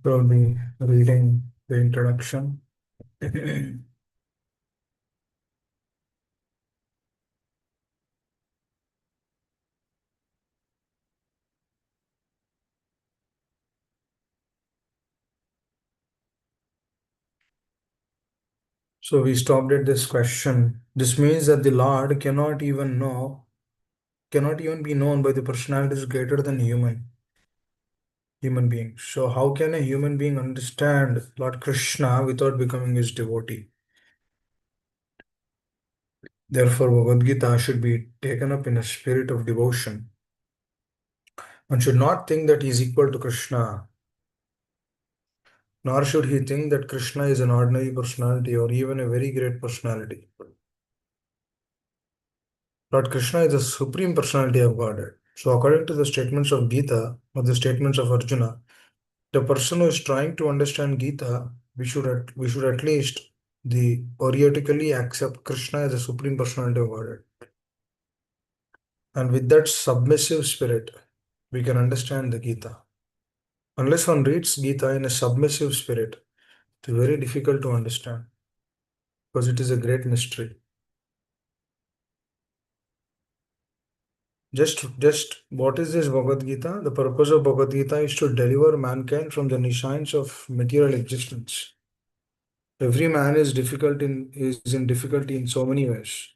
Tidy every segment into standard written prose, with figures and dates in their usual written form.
We'll be reading the introduction. So we stopped at this question. This means that the Lord cannot even be known by the personalities greater than human beings. So how can a human being understand Lord Krishna without becoming his devotee? Therefore, Bhagavad Gita should be taken up in a spirit of devotion. One should not think that he is equal to Krishna, nor should he think that Krishna is an ordinary personality or even a very great personality. Lord Krishna is the supreme personality of Godhead. So, according to the statements of Gita or the statements of Arjuna, the person who is trying to understand Gita, we should at least the theoretically accept Krishna as the supreme personality of Godhead. And with that submissive spirit, we can understand the Gita. Unless one reads Gita in a submissive spirit, it is very difficult to understand because it is a great mystery. Just what is this Bhagavad Gita? The purpose of Bhagavad Gita is to deliver mankind from the nescience of material existence. Every man is in difficulty in so many ways.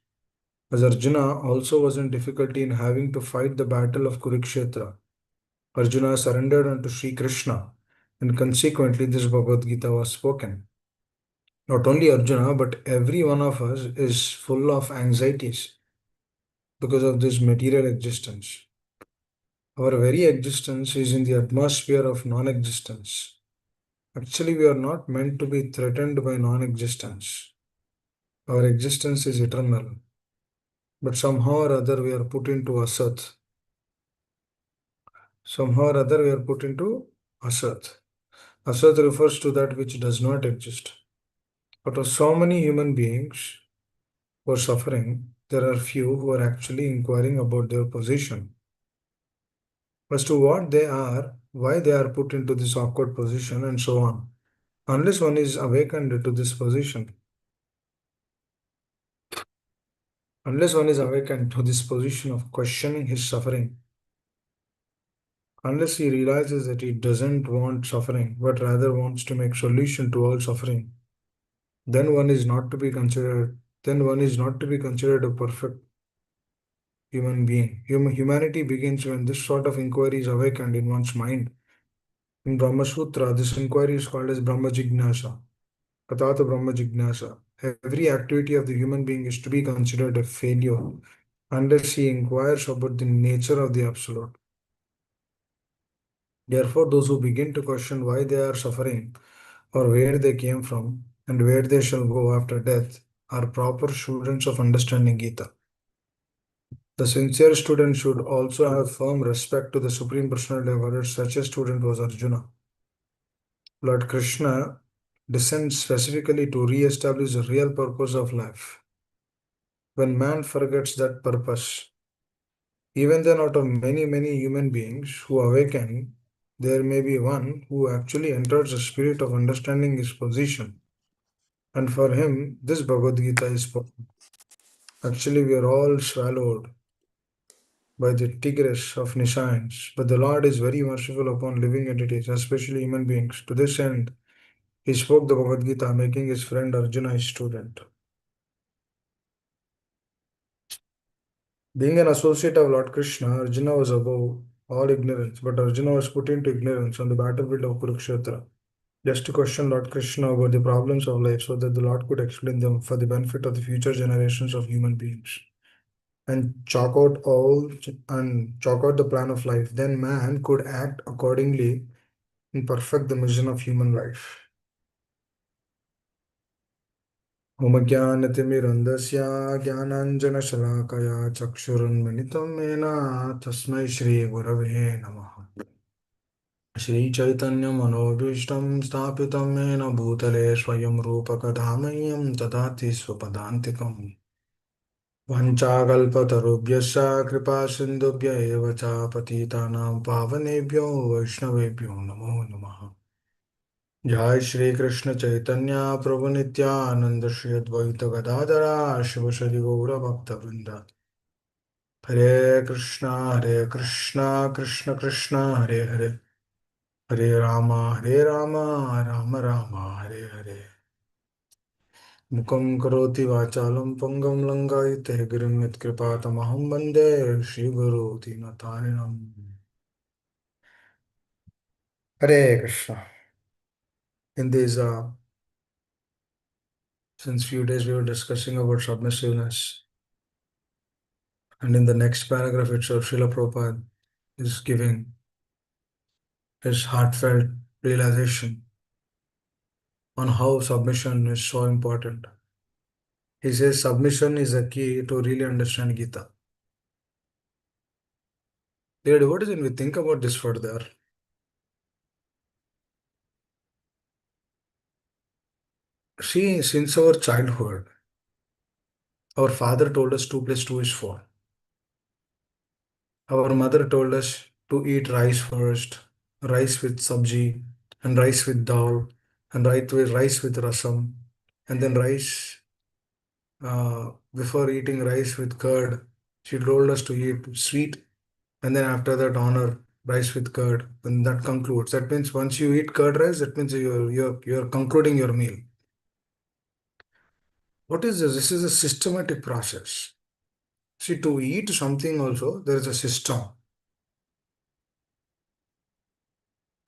As Arjuna also was in difficulty in having to fight the battle of Kurukshetra. Arjuna surrendered unto Sri Krishna, and consequently this Bhagavad Gita was spoken. Not only Arjuna, but every one of us is full of anxieties because of this material existence. Our very existence is in the atmosphere of non existence. Actually, we are not meant to be threatened by non existence. Our existence is eternal. But somehow or other, we are put into asat. Somehow or other, we are put into asat. Asat refers to that which does not exist. But of so many human beings who are suffering, there are few who are actually inquiring about their position. As to what they are, why they are put into this awkward position, and so on. Unless one is awakened to this position, unless one is awakened to this position of questioning his suffering, unless he realizes that he doesn't want suffering, but rather wants to make solution to all suffering, then one is not to be considered, then one is not to be considered a perfect human being. Humanity begins when this sort of inquiry is awakened in one's mind. In Brahma Sutra, this inquiry is called as Brahma Jignasa. Katata Brahma Jignasa. Every activity of the human being is to be considered a failure unless he inquires about the nature of the Absolute. Therefore, those who begin to question why they are suffering or where they came from and where they shall go after death are proper students of understanding Gita. The sincere student should also have firm respect to the Supreme Personality of Godhead. Such a student was Arjuna. Lord Krishna descends specifically to re-establish the real purpose of life. When man forgets that purpose, even then out of many, many human beings who awaken, there may be one who actually enters the spirit of understanding his position. And for him, this Bhagavad Gita is spoken. Actually, we are all swallowed by the tigress of nescience, but the Lord is very merciful upon living entities, especially human beings. To this end, he spoke the Bhagavad Gita, making his friend Arjuna his student. Being an associate of Lord Krishna, Arjuna was above all ignorance, but Arjuna was put into ignorance on the battlefield of Kurukshetra. Just to question Lord Krishna about the problems of life so that the Lord could explain them for the benefit of the future generations of human beings. And chalk out the plan of life. Then man could act accordingly and perfect the mission of human life. मम ज्ञानतिमिरन्धस्य ज्ञानाञ्जनशलाकया चक्षुरुन्मिलितं येन तस्मै श्रीगुरवे नमः श्रीचैतन्यमनोभीष्टं स्थापितं येन भूतले स्वयं रूपकधामह्यं ददाति स्वपदान्तिकम् वञ्चाकल्पतरुभ्यश्च कृपासिन्धुभ्य एव च पतितानां पावनेभ्यो वैष्णवेभ्यो नमो नमः जय श्री कृष्ण चैतन्य प्रभु नित्यानंद श्री अद्वैत गदाधरा शिवसदि गौर भक्तवृंद। हरे कृष्णा कृष्ण कृष्ण हरे हरे, हरे राम राम राम हरे हरे। मुखं करोति वाचालं पंगुं लंघयते गिरिं यत्कृपातमहं वन्दे श्रीगुरो दीनतारिणम्। Hare Krishna. In this, since few days we were discussing about submissiveness, and in the next paragraph itself, Srila Prabhupada is giving his heartfelt realization on how submission is so important. He says submission is a key to really understand Gita. Dear devotees, when we think about this further, see, since our childhood, our father told us 2 plus 2 is 4. Our mother told us to eat rice first, rice with sabji, and rice with dal, and rice with rasam, and then rice before eating rice with curd. She told us to eat sweet, and then after that, honor rice with curd. And that concludes. That means once you eat curd rice, that means you're concluding your meal. What is this? This is a systematic process. See, to eat something also, there is a system.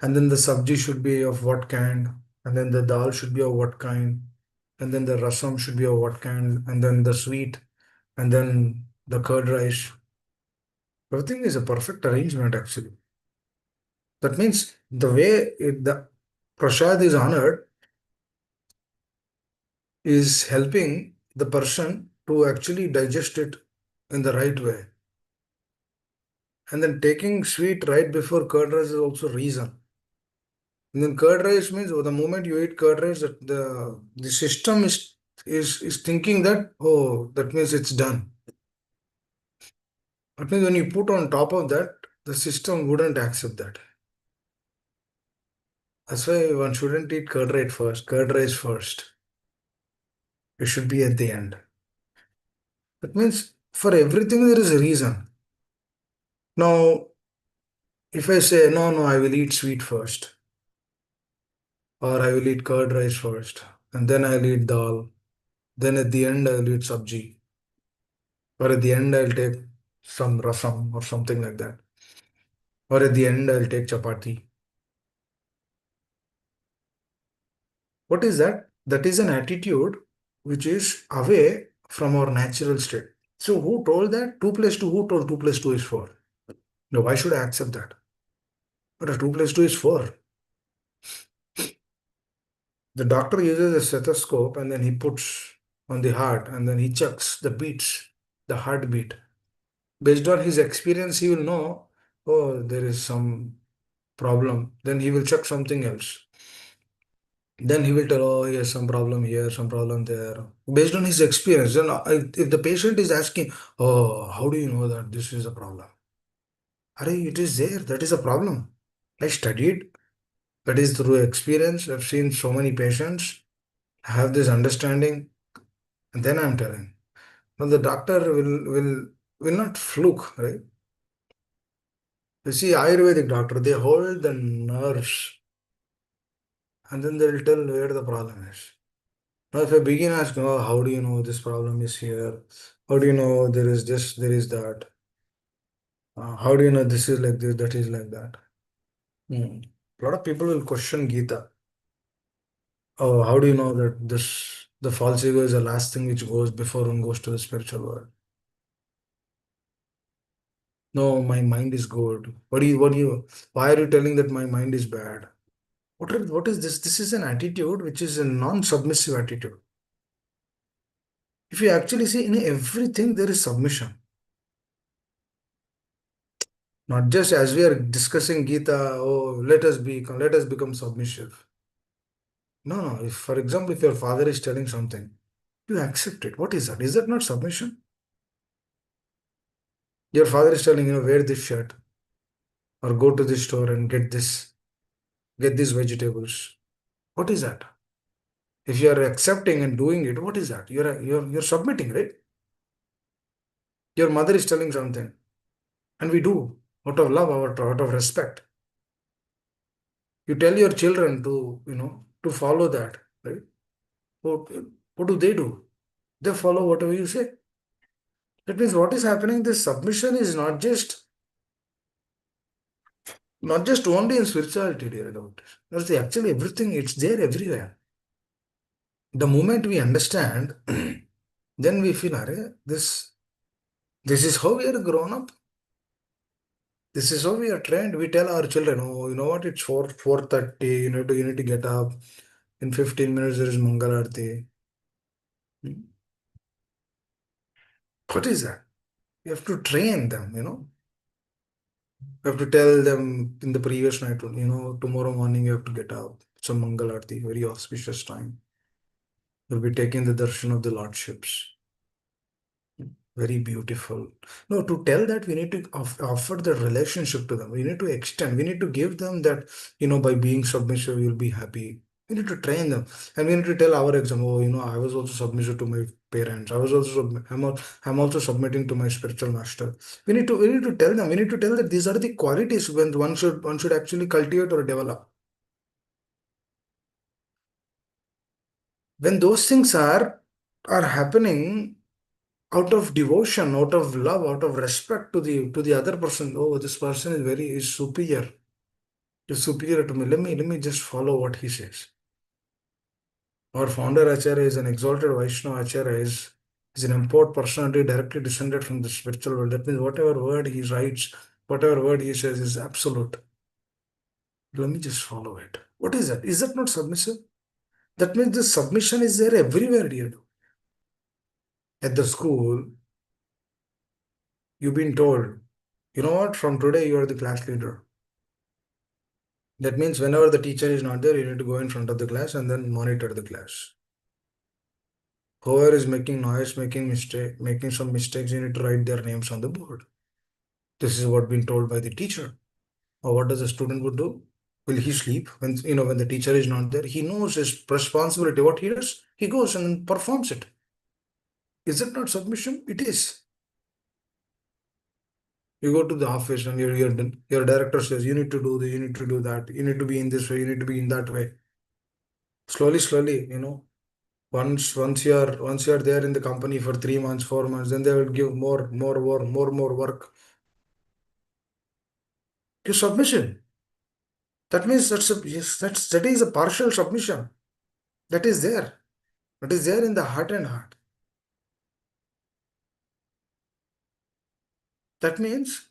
And then the sabji should be of what kind, and then the dal should be of what kind, and then the rasam should be of what kind, and then the sweet, and then the curd rice. Everything is a perfect arrangement actually. That means the way the prasad is honored is helping the person to actually digest it in the right way. And then taking sweet right before curd rice is also reason. And then curd rice means the moment you eat curd rice, the system is thinking that, oh, that means it's done. That means when you put on top of that, the system wouldn't accept that. That's why one shouldn't eat curd rice first. It should be at the end. That means for everything there is a reason. Now, if I say no, no, I will eat sweet first, or I will eat curd rice first, and then I'll eat dal, then at the end I'll eat sabji, or at the end I'll take some rasam or something like that, or at the end I'll take chapati. What is that? That is an attitude which is away from our natural state. So who told that? 2 plus 2, who told 2 plus 2 is 4? No, why should I accept that? But a 2 plus 2 is 4. The doctor uses a stethoscope and then he puts on the heart and then he checks the beats, the heartbeat. Based on his experience, he will know, oh, there is some problem. Then he will check something else. Then he will tell, oh, he has some problem here, some problem there. Based on his experience, then if the patient is asking, oh, how do you know that this is a problem? Arey, it is there. That is a problem. I studied. That is through experience. I've seen so many patients have this understanding, and then I'm telling. Now the doctor will not fluke, right? You see, Ayurvedic doctor, they hold the nerves and then they'll tell where the problem is. Now, if I begin asking, oh, how do you know this problem is here? How do you know there is this, there is that? How do you know this is like this, that is like that? Hmm. A lot of people will question Gita. Oh, how do you know that the false ego is the last thing which goes before one goes to the spiritual world? No, my mind is good. Why are you telling that my mind is bad? What is this? This is an attitude which is a non-submissive attitude. If you actually see in everything, there is submission. Not just as we are discussing Gita, oh, let us become submissive. No, no. If, for example, if your father is telling something, you accept it. What is that? Is that not submission? Your father is telling you, wear this shirt or go to this store and get these vegetables. What is that? If you are accepting and doing it, what is that? You're submitting, right? Your mother is telling something, and we do out of love, out of respect. You tell your children to, to follow that, right? What, what do? They follow whatever you say. That means what is happening? This submission is not just only in spirituality, dear doctors. That's actually everything. It's there everywhere. The moment we understand, then we feel, "Arey, this is how we are grown up. This is how we are trained." We tell our children, "Oh, you know what? It's 4:30. You need to get up. In 15 minutes there is Mangal Aarti." Hmm? What is that? You have to train them. You have to tell them in the previous night, tomorrow morning you have to get up. It's a Mangal Aarti, very auspicious time. You'll be taking the darshan of the Lordships. Very beautiful. No, to tell that we need to offer the relationship to them. We need to extend. We need to give them that, by being submissive, you'll be happy. We need to train them. And we need to tell our exam, oh, I was also submissive to my parents. I was also, I'm also submitting to my spiritual master. We need to tell them. We need to tell that these are the qualities when one should actually cultivate or develop. When those things are happening, out of devotion, out of love, out of respect to the other person. Oh, this person is superior. Is superior to me. Let me just follow what he says. Our founder Acharya is an exalted Vaishnava. Acharya is an empowered personality directly descended from the spiritual world. That means whatever word he writes, whatever word he says is absolute. Let me just follow it. What is that? Is that not submissive? That means the submission is there everywhere, dear. At the school, you've been told, you know what, from today you are the class leader. That means whenever the teacher is not there, you need to go in front of the class and then monitor the class. Whoever is making noise, making some mistakes, you need to write their names on the board. This is what been told by the teacher. Or what does the student would do? Will he sleep when the teacher is not there? He knows his responsibility. What he does, he goes and performs it. Is it not submission? It is. You go to the office and your director says, you need to do this, you need to do that, you need to be in this way, you need to be in that way. Slowly, once you're there in the company for 3 months, 4 months, then they will give more work. To submission. That means yes, that is a partial submission. That is there. That is there in the heart and heart. That means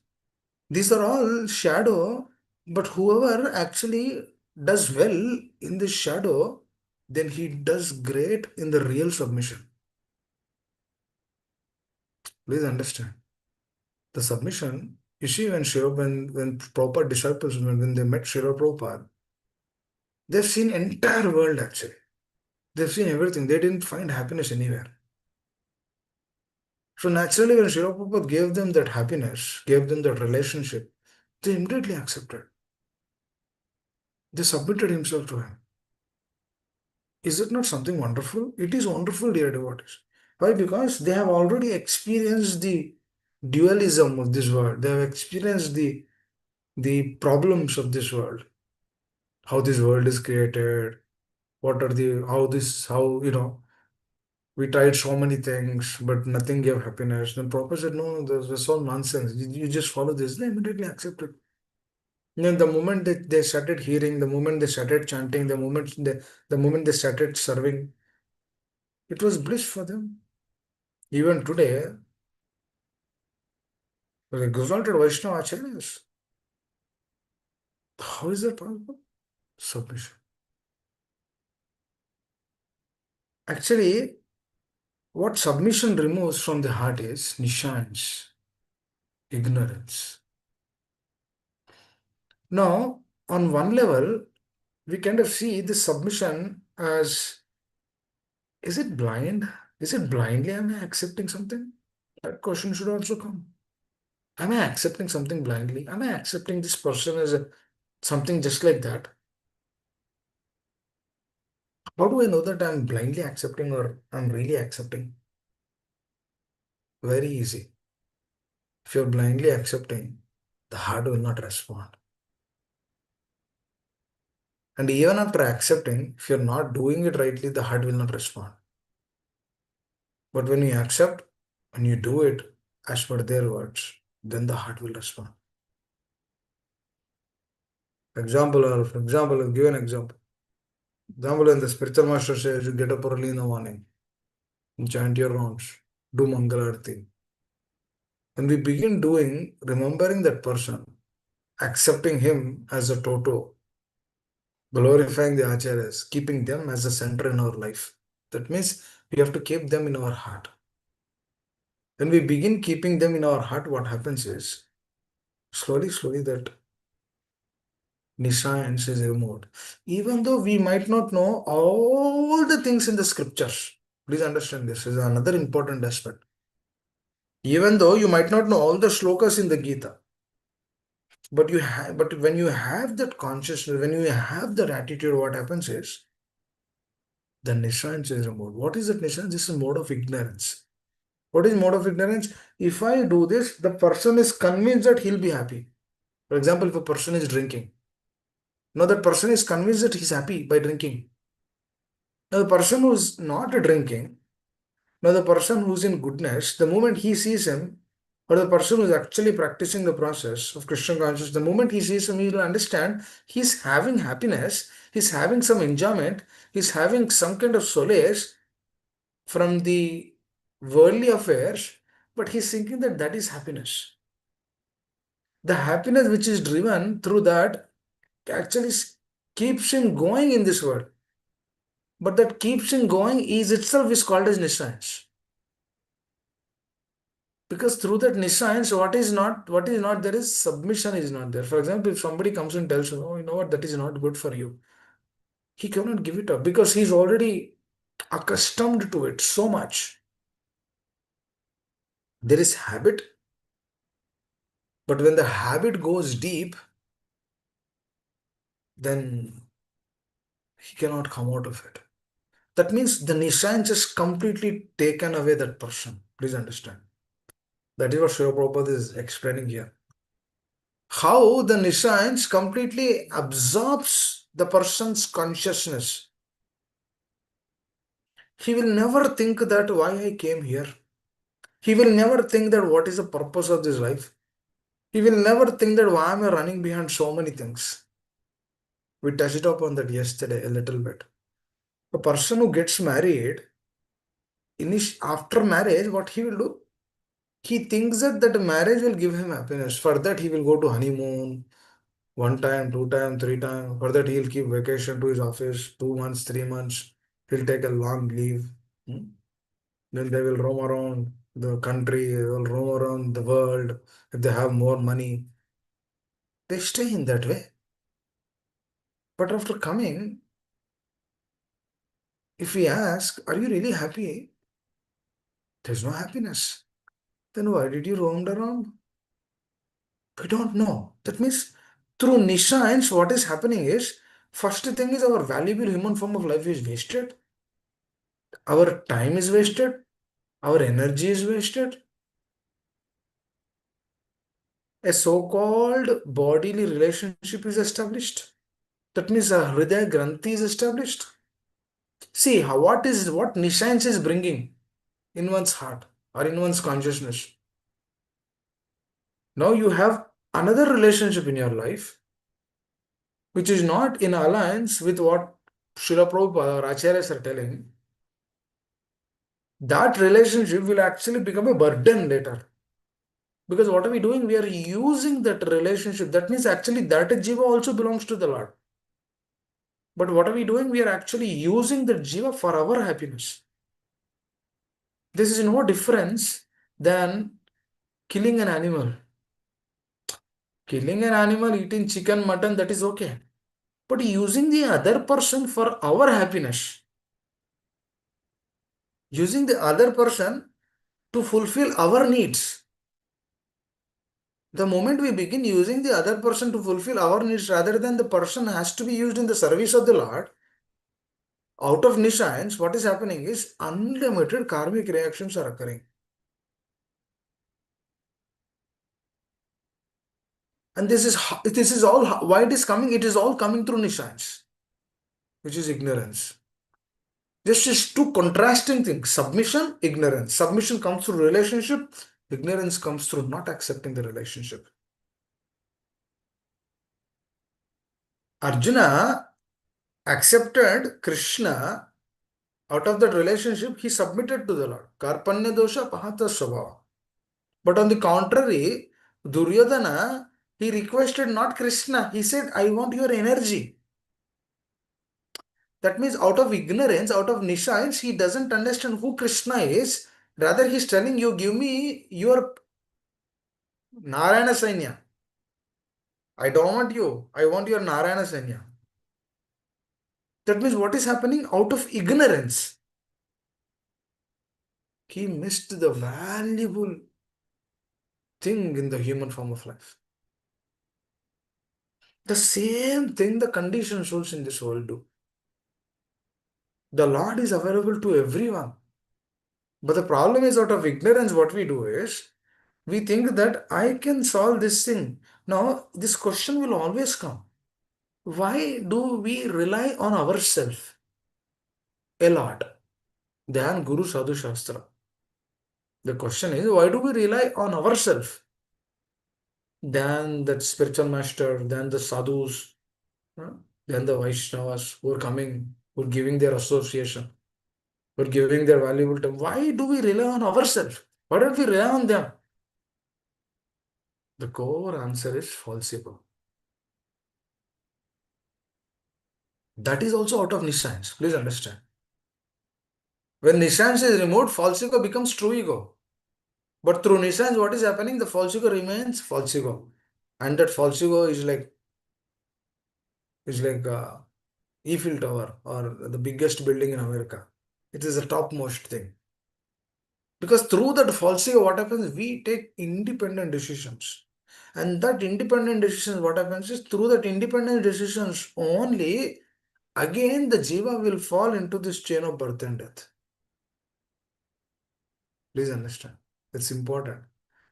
these are all shadow, but whoever actually does well in the shadow, then he does great in the real submission. Please understand. The submission, you see, when proper disciples, when they met Srila Prabhupada, they've seen entire world actually. They've seen everything. They didn't find happiness anywhere. So naturally, when Srila Prabhupada gave them that happiness, gave them that relationship, they immediately accepted. They submitted himself to him. Is it not something wonderful? It is wonderful, dear devotees. Why? Because they have already experienced the dualism of this world. They have experienced the problems of this world. How this world is created. What are the how we tried so many things, but nothing gave happiness. Then Prabhupada said, no, that's all nonsense. You just follow this. They immediately accepted. Then the moment they started hearing, the moment they started chanting, the moment they started serving, it was bliss for them. Even today, the exalted Vaishnava Acharyas. How is that possible? Submission. Actually, what submission removes from the heart is nishans, ignorance. Now, on one level, we kind of see this submission as, is it blind? Is it blindly am I accepting something? That question should also come. Am I accepting something blindly? Am I accepting this person as something just like that? How do I know that I'm blindly accepting or I'm really accepting? Very easy. If you're blindly accepting, the heart will not respond. And even after accepting, if you're not doing it rightly, the heart will not respond. But when you accept and you do it as per their words, then the heart will respond. For example, I'll give an example. Example, when the spiritual master says you get up early in the morning, and chant your rounds, do Mangalarti. When we begin doing, remembering that person, accepting him as a Toto, glorifying the Acharyas, keeping them as a center in our life. That means we have to keep them in our heart. When we begin keeping them in our heart, what happens is slowly that nescience is removed. Even though we might not know all the things in the scriptures, please understand this is another important aspect. Even though you might not know all the shlokas in the Gita, but when you have that consciousness, when you have that attitude, what happens is the nescience is removed. What is that nescience? This is a mode of ignorance. What is mode of ignorance? If I do this, the person is convinced that he'll be happy. For example, if a person is drinking, now that person is convinced that he's happy by drinking. Now the person who's not drinking, now the person who's in goodness, the moment he sees him, or the person who's actually practicing the process of Krishna consciousness, the moment he sees him, he will understand he's having happiness, he's having some enjoyment, he's having some kind of solace from the worldly affairs, but he's thinking that that is happiness. The happiness which is driven through that actually keeps him going in this world. But that keeps him going is itself is called as nescience. Because through that nescience, what is not there is submission is not there. For example, if somebody comes and tells you, oh, you know what, that is not good for you, he cannot give it up because he's already accustomed to it so much. There is habit, but when the habit goes deep, then he cannot come out of it. That means the nescience has completely taken away that person. Please understand. That is what Srila Prabhupada is explaining here. How the nescience completely absorbs the person's consciousness. He will never think that why I came here. He will never think that what is the purpose of this life. He will never think that why am I running behind so many things. We touched upon that yesterday a little bit. A person who gets married, after marriage, what he will do? He thinks that marriage will give him happiness. For that, he will go to honeymoon one time, two time, three time. For that, he'll keep vacation to his office 2 months, 3 months. He'll take a long leave. Hmm? Then they will roam around the country, they will roam around the world. If they have more money, they stay in that way. But after coming, if we ask, are you really happy? There's no happiness. Then why did you roam around? We don't know. That means through nescience, what is happening is, first thing is our valuable human form of life is wasted. Our time is wasted. Our energy is wasted. A so-called bodily relationship is established. That means a Hridaya Granthi is established. See, what nescience is bringing in one's heart or in one's consciousness. Now you have another relationship in your life which is not in alliance with what Srila Prabhupada or Acharyas are telling. That relationship will actually become a burden later. Because what are we doing? We are using that relationship. That means actually that jiva also belongs to the Lord. But what are we doing? We are actually using that jiva for our happiness. This is no difference than killing an animal. Killing an animal, eating chicken, mutton, that is okay. But using the other person for our happiness, using the other person to fulfill our needs. The moment we begin using the other person to fulfill our needs rather than the person has to be used in the service of the Lord, Out of nescience, what is happening is unlimited karmic reactions are occurring. And this is all why it is coming. It is all coming through nescience, which is ignorance. This is two contrasting things: submission, ignorance. Submission comes through relationship, ignorance comes through not accepting the relationship. Arjuna accepted Krishna. Out of that relationship, he submitted to the Lord. Karpanya dosha pahata svabhava. But on the contrary, Duryodhana, he requested not Krishna. He said, I want your energy. That means out of ignorance, out of nescience, he doesn't understand who Krishna is. Rather, he's telling you, give me your Narayana Sanya. I don't want you. I want your Narayana Sanya. That means what is happening out of ignorance? He missed the valuable thing in the human form of life. The same thing the conditioned souls in this world do. The Lord is available to everyone. But the problem is out of ignorance, what we do is we think that I can solve this thing. Now, this question will always come. Why do we rely on ourselves a lot than Guru Sadhu Shastra? The question is, why do we rely on ourselves than that spiritual master, than the sadhus, huh, than the Vaishnavas who are coming, who are giving their association, who are giving their valuable time? Why do we rely on ourselves? Why don't we rely on them? The core answer is false ego. That is also out of nescience. Please understand. When nescience is removed, false ego becomes true ego. But through nescience, what is happening? The false ego remains false ego. And that false ego is like Eiffel Tower or the biggest building in America. It is the topmost thing. Because through that false ego, what happens? We take independent decisions. And that independent decisions, what happens is through that independent decisions only, again the jiva will fall into this chain of birth and death. Please understand. It's important.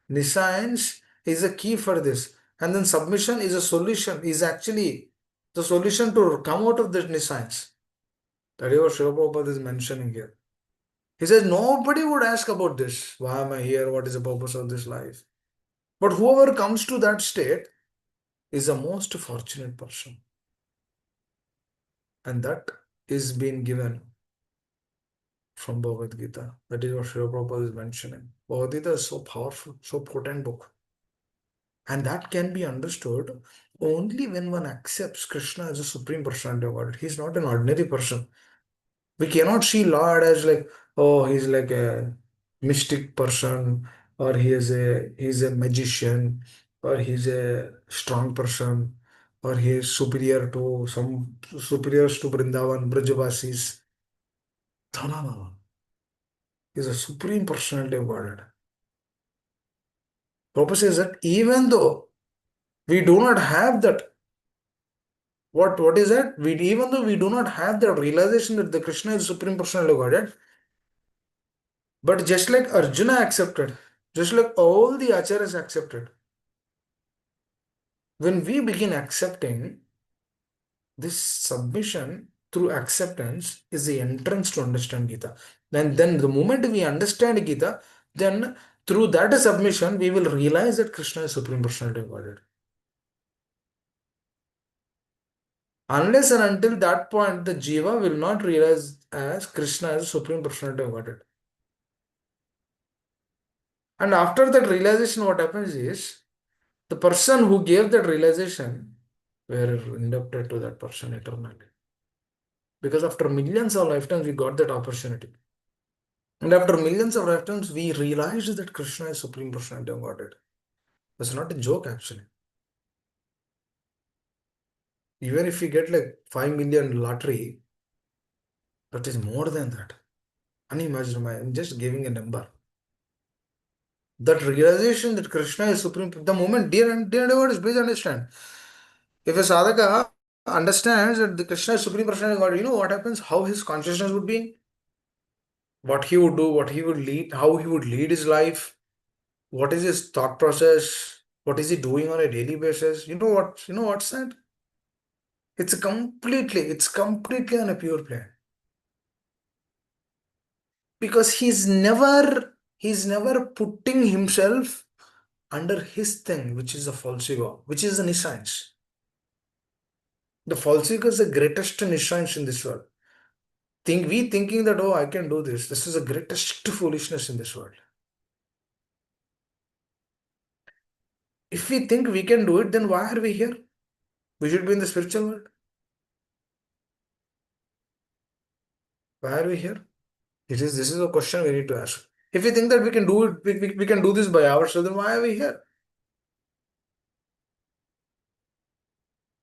Nescience is a key for this. And then submission is a solution, is actually the solution to come out of this nescience. That is what Srila Prabhupada is mentioning here. He says, nobody would ask about this. Why am I here? What is the purpose of this life? But whoever comes to that state is the most fortunate person. And that is being given from Bhagavad Gita. That is what Srila Prabhupada is mentioning. Bhagavad Gita is so powerful, so potent book. And that can be understood only when one accepts Krishna as a supreme personality of God. He's not an ordinary person. We cannot see Lord as like, oh, he's like a mystic person, or he's a magician, or he's a strong person, or he is superior to some superiors to Vrindavan, Brajavasis. No, no, no. He's a supreme personality of God. Purpose is that even though we do not have that, what is that? Even though we do not have the realization that the Krishna is supreme personality of Godhead, but just like Arjuna accepted, just like all the acharyas accepted, when we begin accepting, this submission through acceptance is the entrance to understand Gita. Then the moment we understand Gita, then through that submission, we will realize that Krishna is supreme personality of Godhead. Unless and until that point, the jiva will not realize as Krishna as supreme personality of Godhead. And after that realization, what happens is the person who gave that realization were indebted to that person eternally. Because after millions of lifetimes, we got that opportunity. And after millions of lifetimes, we realized that Krishna is supreme personality of Godhead. That's not a joke, actually. Even if we get like 5 million lottery, that is more than that. Unimaginable. I'm just giving a number. That realization that Krishna is supreme, the moment, dear devotees, please understand. If a sadhaka understands that the Krishna is Supreme Personality of God, you know what happens? How his consciousness would be, what he would do, what he would lead, how he would lead his life, what is his thought process, what is he doing on a daily basis. You know what's that? It's completely on a pure plane. Because he's never putting himself under his thing, which is the false ego, which is the nescience. The false ego is the greatest nescience in this world. We thinking that, oh, I can do this. This is the greatest foolishness in this world. If we think we can do it, then why are we here? We should be in the spiritual world. Why are we here? This is a question we need to ask. If we think that we can do it, we can do this by ourselves, then why are we here?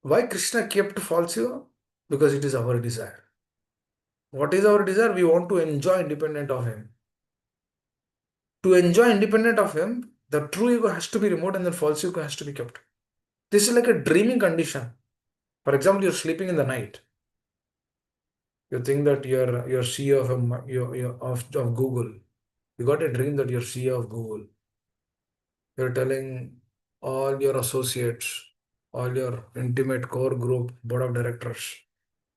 Why Krishna kept false ego? Because it is our desire. What is our desire? We want to enjoy independent of him. To enjoy independent of him, the true ego has to be removed and the false ego has to be kept. This is like a dreaming condition. For example, you're sleeping in the night. You think that you're CEO of Google. You got a dream that you're CEO of Google. You're telling all your associates, all your intimate core group, board of directors,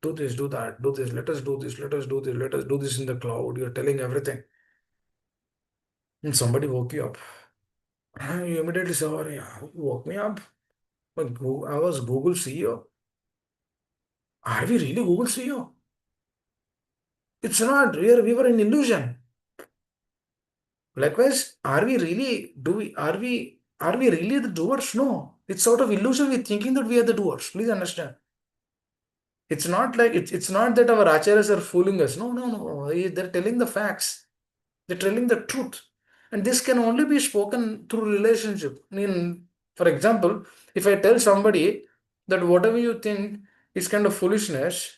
do this, do that, do this, let us do this, let us do this, let us do this in the cloud. You're telling everything. And somebody woke you up. You immediately say, oh, yeah, who woke me up? But I was Google CEO. Are we really Google CEO? It's not. We were in illusion. Likewise, are we really the doers? No. It's sort of illusion. We're thinking that we are the doers. Please understand. It's not that our acharyas are fooling us. No, no, no. They're telling the facts. They're telling the truth. And this can only be spoken through relationship. I mean, for example, if I tell somebody that whatever you think is kind of foolishness,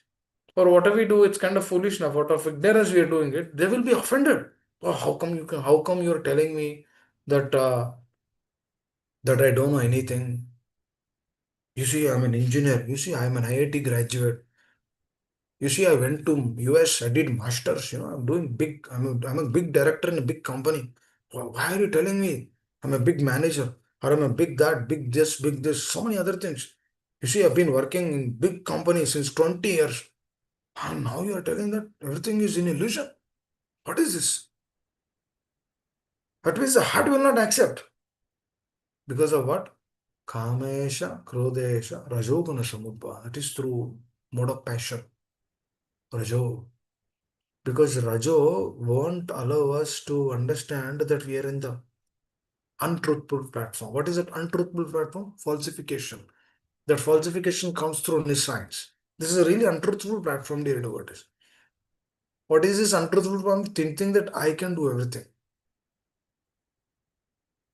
or whatever we do, it's kind of foolishness, out of ignorance we are doing it, they will be offended. Oh, how come you're telling me that I don't know anything? You see, I'm an engineer. You see, I'm an IIT graduate. You see, I went to US, I did masters, I'm a big director in a big company. Why are you telling me I'm a big manager or I'm a big that, big this, so many other things. You see, I've been working in big companies since 20 years. And now you're telling that everything is in illusion. What is this? That means the heart will not accept. Because of what? Kamesha, Krodesha, Rajoguna Samudbha. That is through mode of passion. Rajo. Because Rajo won't allow us to understand that we are in the untruthful platform. What is that untruthful platform? Falsification. That falsification comes through nescience. This is a really untruthful platform, dear devotees. What is this untruthful platform? Thinking that I can do everything.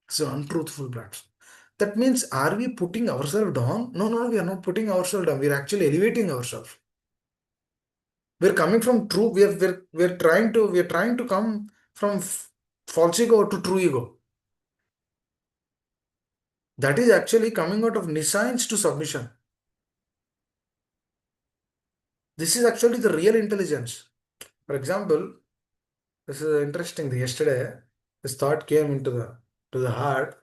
It's an untruthful platform. That means, are we putting ourselves down? No, no, we are not putting ourselves down. We are actually elevating ourselves. We're coming from true. We're trying to come from false ego to true ego. That is actually coming out of nescience to submission. This is actually the real intelligence. For example, this is interesting. Yesterday, this thought came into the heart.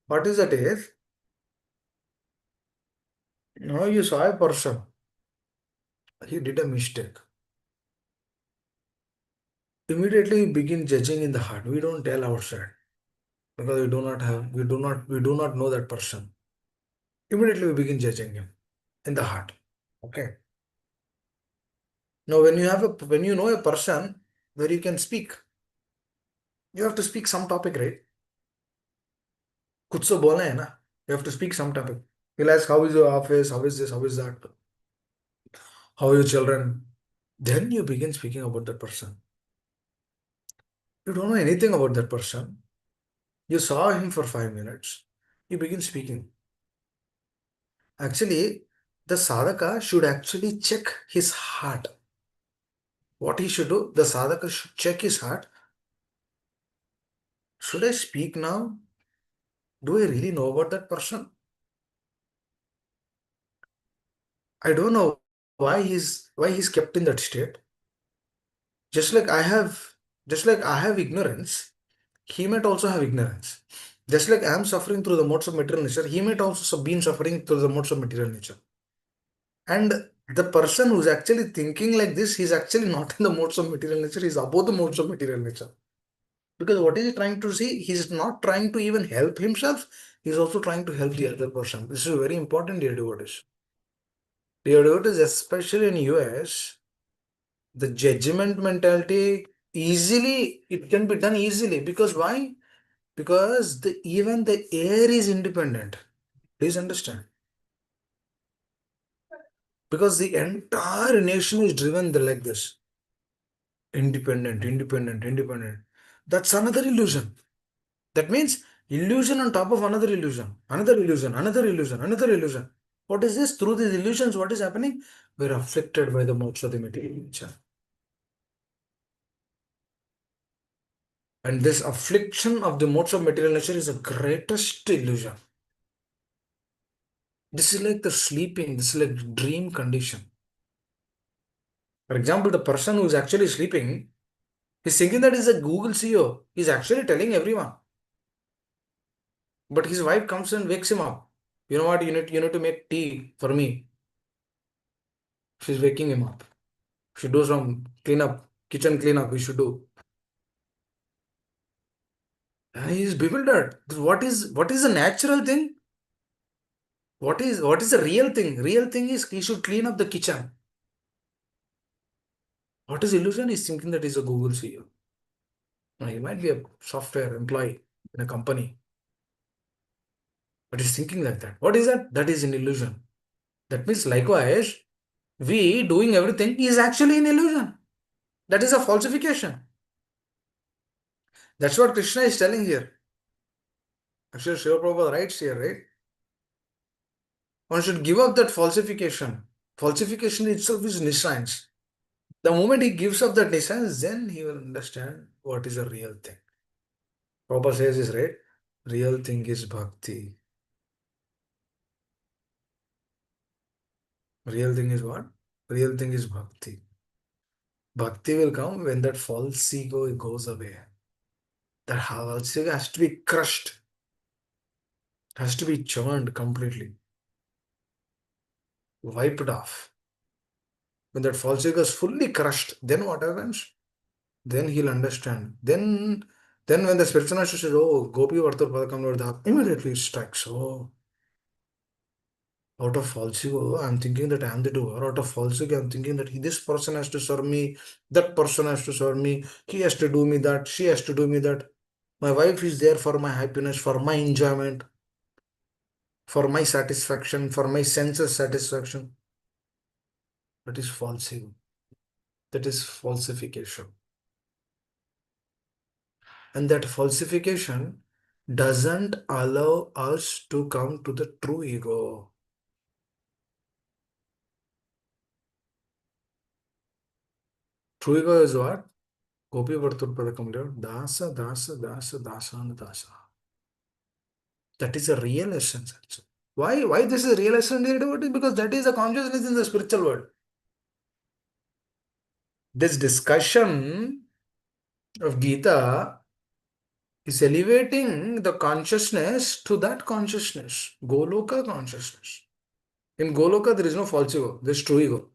What is that is? Now you saw a person. He did a mistake. Immediately we begin judging in the heart. We don't tell outside because we do not know that person. Immediately we begin judging him in the heart. Okay. Now when you know a person where you can speak, you have to speak some topic, right? कुछ तो बोलना है ना. You have to speak some topic. He'll ask, how is your office? How is this? How is that? How are your children? Then you begin speaking about that person. You don't know anything about that person. You saw him for 5 minutes. You begin speaking. Actually, the sadhaka should actually check his heart. What he should do, the sadhaka should check his heart. Should I speak now? Do I really know about that person? I don't know why he's kept in that state. Just like I have, just like I have ignorance, he might also have ignorance. Just like I am suffering through the modes of material nature, he might also been suffering through the modes of material nature. And the person who's actually thinking like this, he's actually not in the modes of material nature, he's above the modes of material nature. Because what is he trying to see? He's not trying to even help himself, he's also trying to help the other person. This is very important, dear devotees. Dear devotees, especially in US, the judgment mentality easily, it can be done easily. Because why? Because even the air is independent. Please understand. Because the entire nation is driven like this. Independent, independent, independent. That's another illusion. That means illusion on top of another illusion, another illusion, another illusion, another illusion. What is this? Through these illusions, what is happening? We're afflicted by the modes of the material nature. And this affliction of the modes of material nature is the greatest illusion. This is like the sleeping, this is like dream condition. For example, the person who is actually sleeping, he's thinking that he's a Google CEO. He's actually telling everyone. But his wife comes and wakes him up. You know what? You need to make tea for me. She's waking him up. She does some cleanup, kitchen cleanup. We should do. And he is bewildered. What is the natural thing? What is the real thing? Real thing is he should clean up the kitchen. What is illusion? He's thinking that he's a Google CEO. No, he might be a software employee in a company, but he's thinking like that. What is that? That is an illusion. That means likewise, we doing everything is actually an illusion. That is a falsification. That's what Krishna is telling here. Actually, Srila Prabhupada writes here, right? One should give up that falsification. Falsification itself is nescience. The moment he gives up that nescience, then he will understand what is a real thing. Prabhupada says this, right? Real thing is bhakti. Real thing is what? Real thing is bhakti. Bhakti will come when that false ego goes away. That false ego has to be crushed, has to be churned completely, wiped off. When that false ego is fully crushed, then what happens? Then he'll understand. Then when the spiritual master says, "Oh, Gopi Vartar Padakam Vardha," immediately it strikes. Oh, out of false ego, I'm thinking that I'm the doer. Out of false ego, I'm thinking that this person has to serve me, that person has to serve me, he has to do me that, she has to do me that. My wife is there for my happiness, for my enjoyment, for my satisfaction, for my senses satisfaction. That is false ego. That is falsification. And that falsification doesn't allow us to come to the true ego. True ego is what? Gopi Vartur Padakam, Dasa, Dasa, Dasa, Dasa, and Dasa. That is a real essence. Actually. Why this is real essence? Because that is the consciousness in the spiritual world. This discussion of Gita is elevating the consciousness to that consciousness, Goloka consciousness. In Goloka, there is no false ego, there is true ego.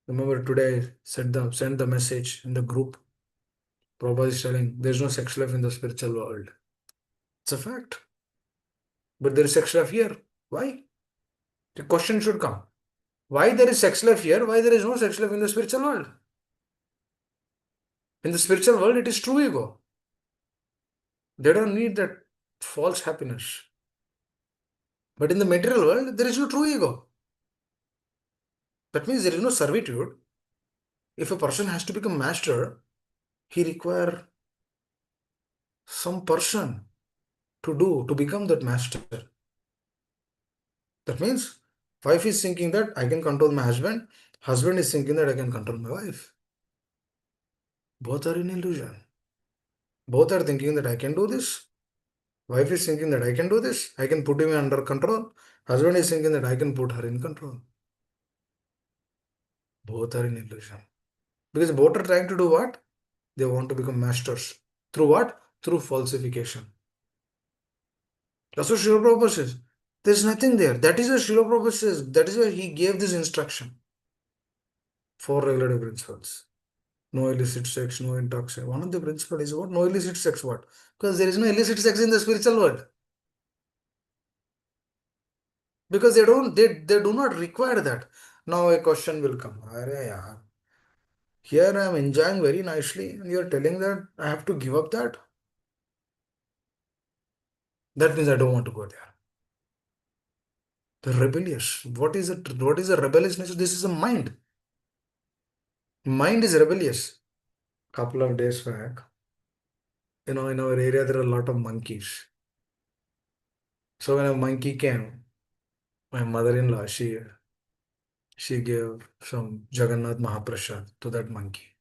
Remember today I sent the message in the group. Prabhupada is telling there is no sex life in the spiritual world. It's a fact. But there is sex life here. Why? The question should come. Why there is sex life here? Why there is no sex life in the spiritual world? In the spiritual world, it is true ego. They don't need that false happiness. But in the material world, there is no true ego. That means there is no servitude. If a person has to become master, he require some person to become that master. That means wife is thinking that I can control my husband. Husband is thinking that I can control my wife. Both are in illusion. Both are thinking that I can do this. Wife is thinking that I can do this. I can put him under control. Husband is thinking that I can put her in control. Both are in illusion. Because both are trying to do what? They want to become masters. Through what? Through falsification. That's what Srila Prabhupada says. There's nothing there. That is what Srila Prabhupada says. That is why he gave this instruction. Four regulative principles. No illicit sex, no intoxication. One of the principles is what? No illicit sex. What? Because there is no illicit sex in the spiritual world. Because they do not require that. Now a question will come. Arey yaar, here I am enjoying very nicely, and you are telling that I have to give up that. That means I don't want to go there. The rebellious. What is it? What is the rebellious nature? This is a mind. Mind is rebellious. Couple of days back, in our area there are a lot of monkeys. So when a monkey came, my mother-in-law, she gave some Jagannath Mahaprasad to that monkey.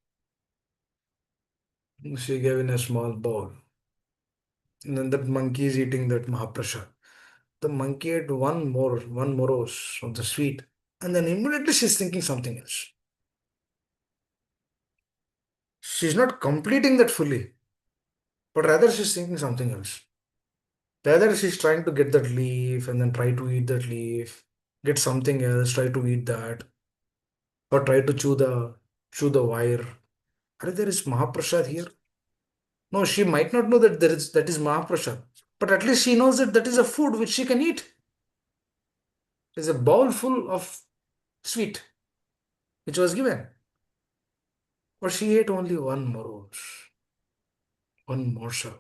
She gave in a small bowl. And then that monkey is eating that Mahaprasad. The monkey ate one morose of the sweet. And then immediately she's thinking something else. She's not completing that fully, but rather she's thinking something else. Rather, she's trying to get that leaf and then try to eat that leaf, get something else, try to eat that, or try to chew the wire. Are there is Mahaprasad here? No, she might not know that is Mahaprasad, but at least she knows that that is a food which she can eat. It's a bowl full of sweet which was given, but she ate only one morose, one morsel.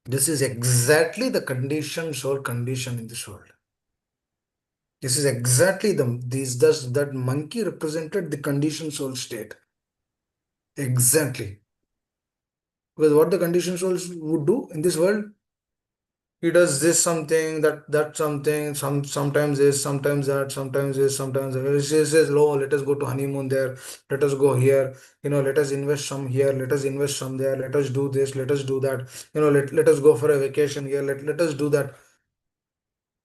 This is exactly the condition, soul condition in this world. This is exactly that monkey represented the conditioned soul state. Exactly. Because what the conditioned souls would do in this world, he does this something, that something, sometimes this, sometimes that, sometimes this, sometimes that. He says, "Oh, let us go to honeymoon there, let us go here, let us invest some here, let us invest some there, let us do this, let us do that, let us go for a vacation here, let us do that."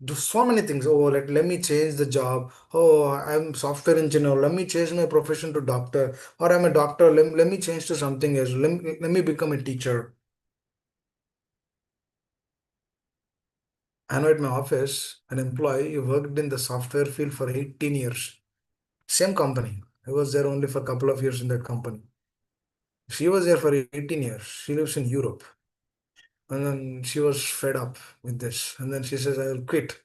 Do so many things. Oh, let me change the job. Oh, I'm software engineer. Let me change my profession to doctor. Or I'm a doctor. Let me change to something else. Let me become a teacher. I know at my office, an employee who worked in the software field for 18 years. Same company. I was there only for a couple of years in that company. She was there for 18 years. She lives in Europe. And then she was fed up with this. And then she says, I will quit.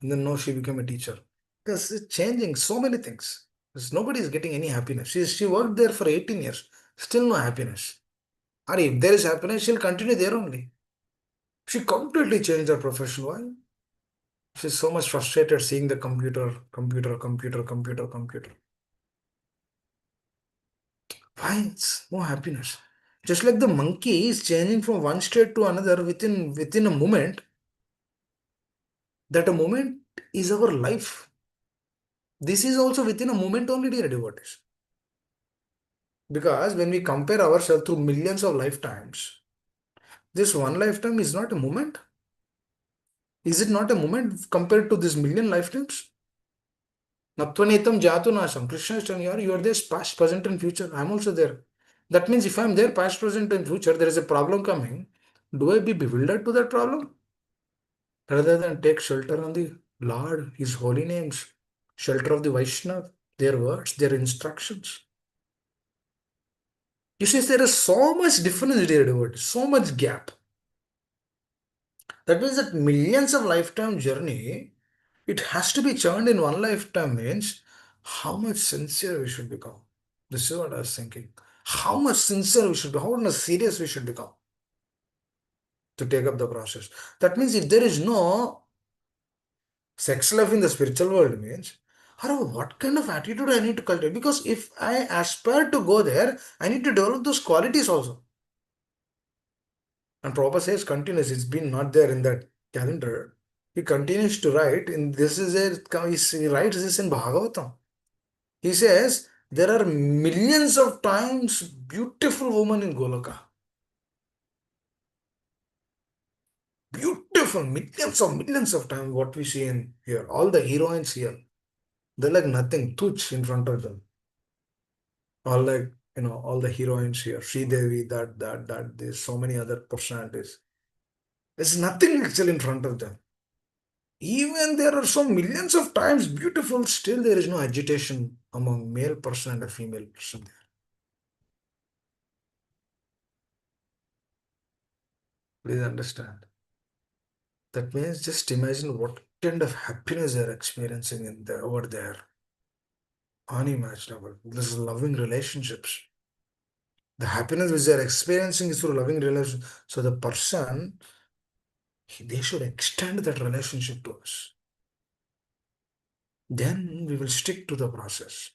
And then no, she became a teacher. Because it's changing so many things. Because nobody is getting any happiness. She worked there for 18 years. Still no happiness. Or if there is happiness, she'll continue there only. She completely changed her profession. Why? She's so much frustrated seeing the computer, computer, computer, computer, computer. Why? It's no happiness. Just like the monkey is changing from one state to another within a moment, that a moment is our life. This is also within a moment only, dear devotees. Because when we compare ourselves through millions of lifetimes, this one lifetime is not a moment. Is it not a moment compared to this million lifetimes? Natvanitam jatu nasam. Krishna is telling you are there past, present, and future. I'm also there. That means if I'm there past, present, and future, there is a problem coming. Do I be bewildered to that problem? Rather than take shelter on the Lord, His holy names, shelter of the Vaishnav, their words, their instructions. You see, there is so much difference, dear devotees, so much gap. That means that millions of lifetime journey, it has to be churned in one lifetime means how much sincere we should become. This is what I was thinking. How much sincere we should be, how much serious we should become to take up the process. That means if there is no sex life in the spiritual world means, what kind of attitude I need to cultivate? Because if I aspire to go there, I need to develop those qualities also. And Prabhupada says continuous, it's been not there in that calendar. He continues to write, and this is he writes this in Bhagavatam. He says, there are millions of times beautiful women in Goloka. Beautiful, millions of times what we see in here. All the heroines here. They're like nothing, tuch in front of them. All like, all the heroines here, Devi, that, there's so many other personalities. There's nothing actually in front of them. Even there are so millions of times beautiful, still there is no agitation among male person and a female person there. Please understand. That means just imagine what kind of happiness they're experiencing over there. Unimaginable. This is loving relationships. The happiness which they're experiencing is through loving relationships. So the person, they should extend that relationship to us. Then we will stick to the process.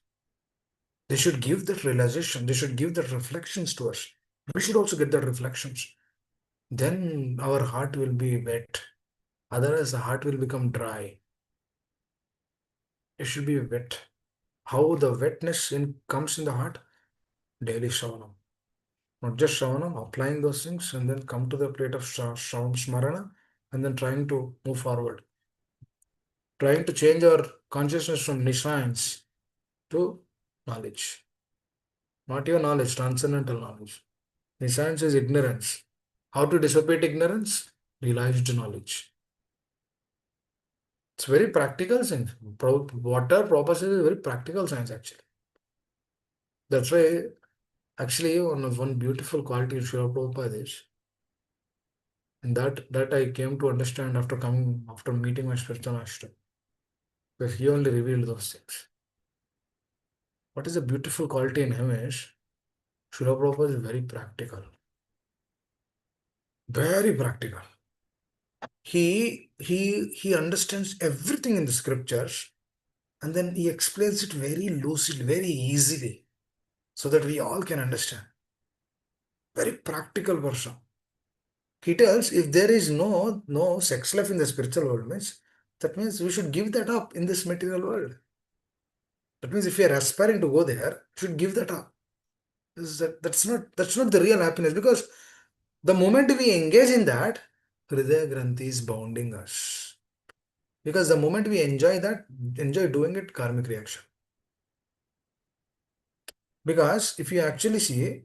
They should give that realization. They should give that reflections to us. We should also get the reflections. Then our heart will be wet. Otherwise, the heart will become dry. It should be wet. How the wetness comes in the heart? Daily shavanam. Not just shavanam, applying those things and then come to the plate of smarana and then trying to move forward. Trying to change our consciousness from nescience to knowledge. Not your knowledge, transcendental knowledge. Nescience is ignorance. How to dissipate ignorance? Realized knowledge. It's very practical science. Water proper is a very practical science actually. That's why actually one beautiful quality of Srila Prabhupada is, and that I came to understand after meeting my spiritual master. Because he only revealed those things. What is a beautiful quality in him is Srila Prabhupada is very practical. Very practical. He understands everything in the scriptures and then he explains it very lucidly, very easily, so that we all can understand. Very practical person. He tells if there is no sex life in the spiritual world, that means we should give that up in this material world. That means if we are aspiring to go there, we should give that up. That's not the real happiness, because the moment we engage in that, Hridaya Granthi is bounding us. Because the moment we enjoy doing it, karmic reaction. Because if you actually see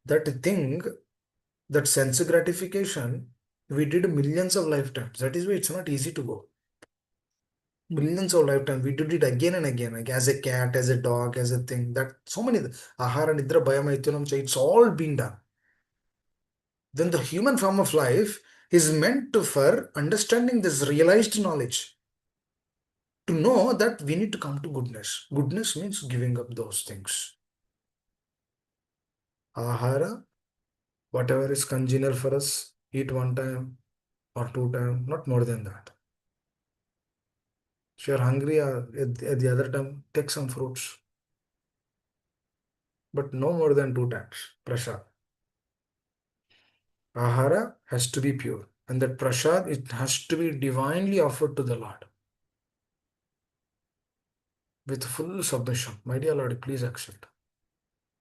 that thing, that sense gratification, we did millions of lifetimes. That is why it's not easy to go. Millions of lifetimes. We did it again and again, like as a cat, as a dog, as a thing. That so many ahara, nidra, bhaya, maitunam, it's all been done. Then the human form of life is meant to for understanding this realized knowledge. To know that we need to come to goodness. Goodness means giving up those things. Ahara, whatever is congenial for us, eat one time or two times, not more than that. If you're hungry at the other time, take some fruits, but no more than two times. Prasad. Ahara has to be pure. And that prasad, it has to be divinely offered to the Lord. With full submission. My dear Lord, please accept.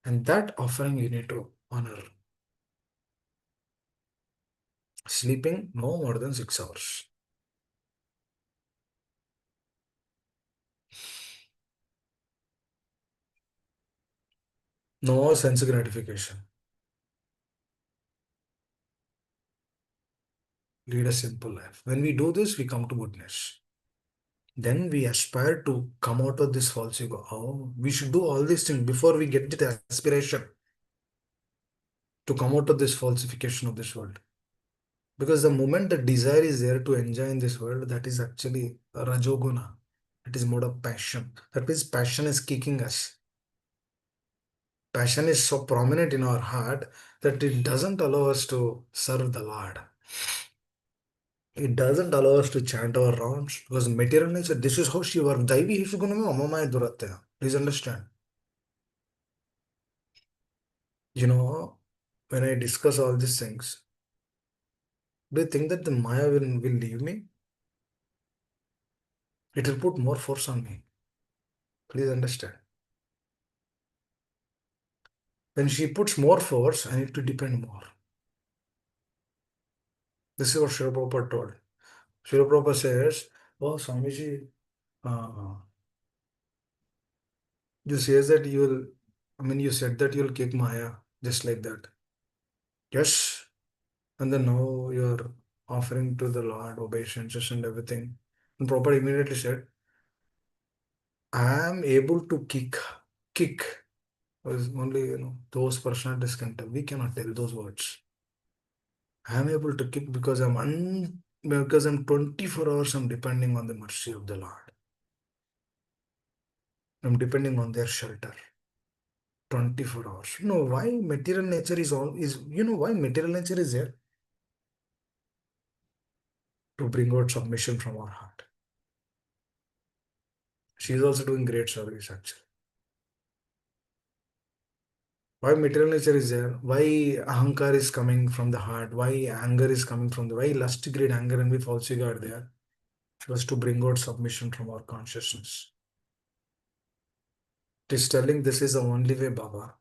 And that offering you need to honor. Sleeping no more than 6 hours. No sense gratification. Lead a simple life. When we do this, we come to goodness. Then we aspire to come out of this false ego. Oh, we should do all these things before we get the aspiration to come out of this falsification of this world. Because the moment the desire is there to enjoy in this world, that is actually a rajoguna. It is mode of passion. That means passion is kicking us. Passion is so prominent in our heart that it doesn't allow us to serve the Lord. It doesn't allow us to chant our rounds because material nature, this is how she works. Daivi Hishuguname Amamaya Duratya. Please understand. When I discuss all these things, do you think that the Maya will leave me? It will put more force on me. Please understand. When she puts more force, I need to depend more. This is what Srila Prabhupada told. Srila Prabhupada says, oh, Swamiji, uh, You says that you will, I mean, you said that you'll kick Maya just like that. Yes. And then now you're offering to the Lord obeisances and everything. And Prabhupada immediately said, I am able to kick. Was only, those personalities can tell. We cannot tell those words. I am able to kick because because I'm 24 hours, I'm depending on the mercy of the Lord. I'm depending on their shelter. 24 hours. Why material nature is all is why material nature is there? To bring out submission from our heart. She is also doing great service actually. Why material nature is there? Why ahankar is coming from the heart? Why anger is coming from the why lust, greed, anger, and with false ego are there? It was to bring out submission from our consciousness. It is telling this is the only way, Baba.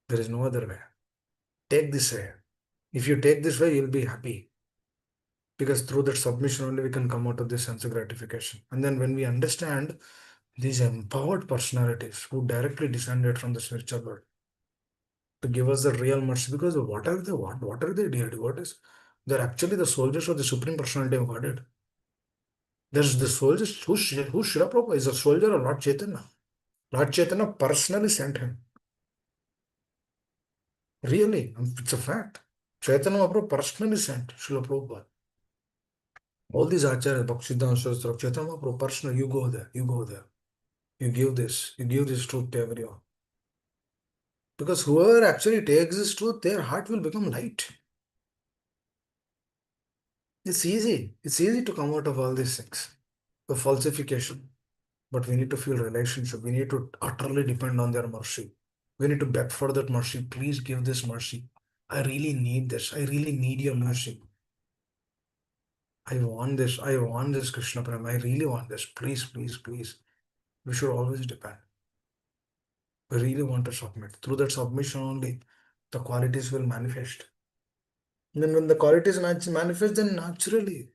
There is no other way. Take this way. If you take this way, you'll be happy. Because through that submission only we can come out of this sense of gratification. And then when we understand these empowered personalities who directly descended from the spiritual world to give us the real mercy, because what are they? What are they, dear devotees? They're actually the soldiers of the Supreme Personality of Godhead. There's the soldiers who Srila Prabhupada is a soldier of Lord Chaitanya. Lord Chaitanya personally sent him. Really, it's a fact. Chaitanya Mahaprabhu personally sent Srila Prabhupada. All these acharyas, Bhaktisiddhanta Saraswati, Chaitanya Mahaprabhu personally, you go there, you go there. You give this truth to everyone. Because whoever actually takes this truth, their heart will become light. It's easy. It's easy to come out of all these things. The falsification. But we need to feel relationship. We need to utterly depend on their mercy. We need to beg for that mercy. Please give this mercy. I really need this. I really need your mercy. I want this. I want this, Krishna Prema. I really want this. Please, please, please. We should always depend. We really want to submit. Through that submission only, the qualities will manifest. And then when the qualities manifest, then naturally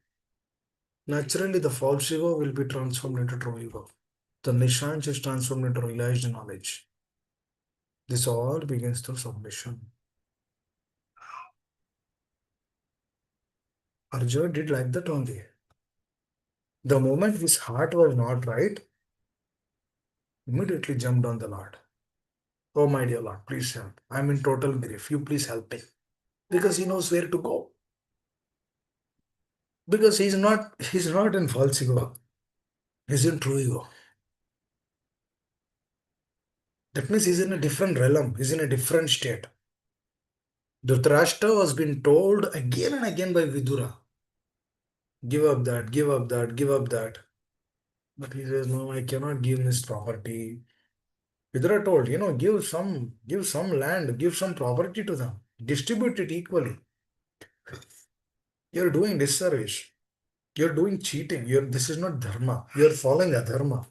the false ego will be transformed into true ego. The Nishant is transformed into realized knowledge. This all begins through submission. Arjuna did like that only. The moment his heart was not right, immediately jumped on the Lord. Oh, my dear Lord, please help. I'm in total grief. You please help me. Because he knows where to go. Because he's not in false ego. He's in true ego. That means he's in a different realm. He's in a different state. Dhritarashtra was being told again and again by Vidura, give up that, give up that, give up that. But he says, no, I cannot give this property. Vidura told, give some land, give some property to them, distribute it equally. You're doing disservice. You're doing cheating. This is not dharma. You're following adharma.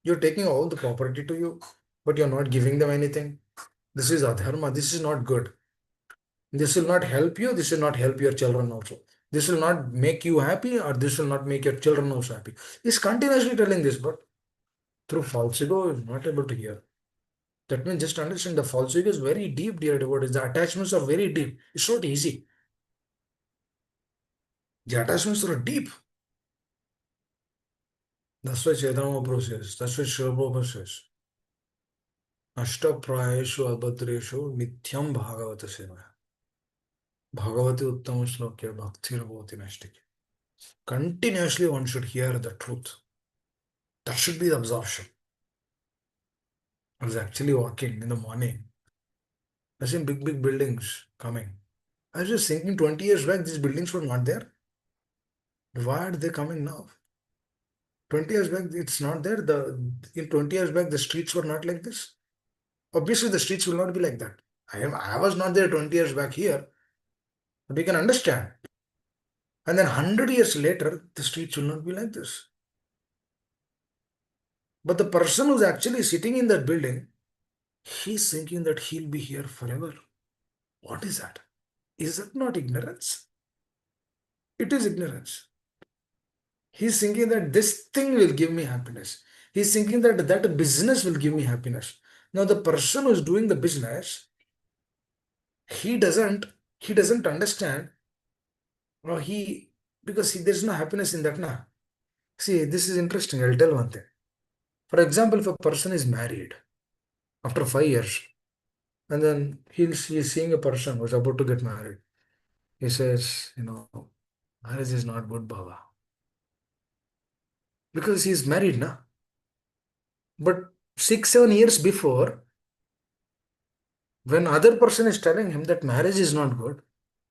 You're taking all the property to you, but you're not giving them anything. This is adharma. This is not good. This will not help you. This will not help your children also. This will not make you happy, or this will not make your children also happy. He's continuously telling this, but through false ego, is not able to hear. That means just understand the false ego is very deep, dear devotees. The attachments are very deep. It's not easy. The attachments are deep. That's why Chaitanya Mahaprabhu says. That's why Srila Prabhupada says. Ashtaprayeshu abhadreshu nityam bhagavata sevaya. Bhagavati uttama shlokya bhaktir bhavati naishtiki. Continuously one should hear the truth. That should be the absorption. I was actually walking in the morning. I seen big, big buildings coming. I was just thinking 20 years back, these buildings were not there. Why are they coming now? 20 years back, it's not there. In 20 years back, the streets were not like this. Obviously, the streets will not be like that. I was not there 20 years back here, but you can understand. And then 100 years later, the streets will not be like this. But the person who's actually sitting in that building, he's thinking that he'll be here forever. What is that? Is that not ignorance? It is ignorance. He's thinking that this thing will give me happiness. He's thinking that that business will give me happiness. Now the person who's doing the business, he doesn't he doesn't understand, or there's no happiness in that now. See, this is interesting. I'll tell one thing. For example, if a person is married after 5 years, and then he's seeing a person who's about to get married. He says, marriage is not good, Baba. Because he's married now. But 6, 7 years before, when other person is telling him that marriage is not good,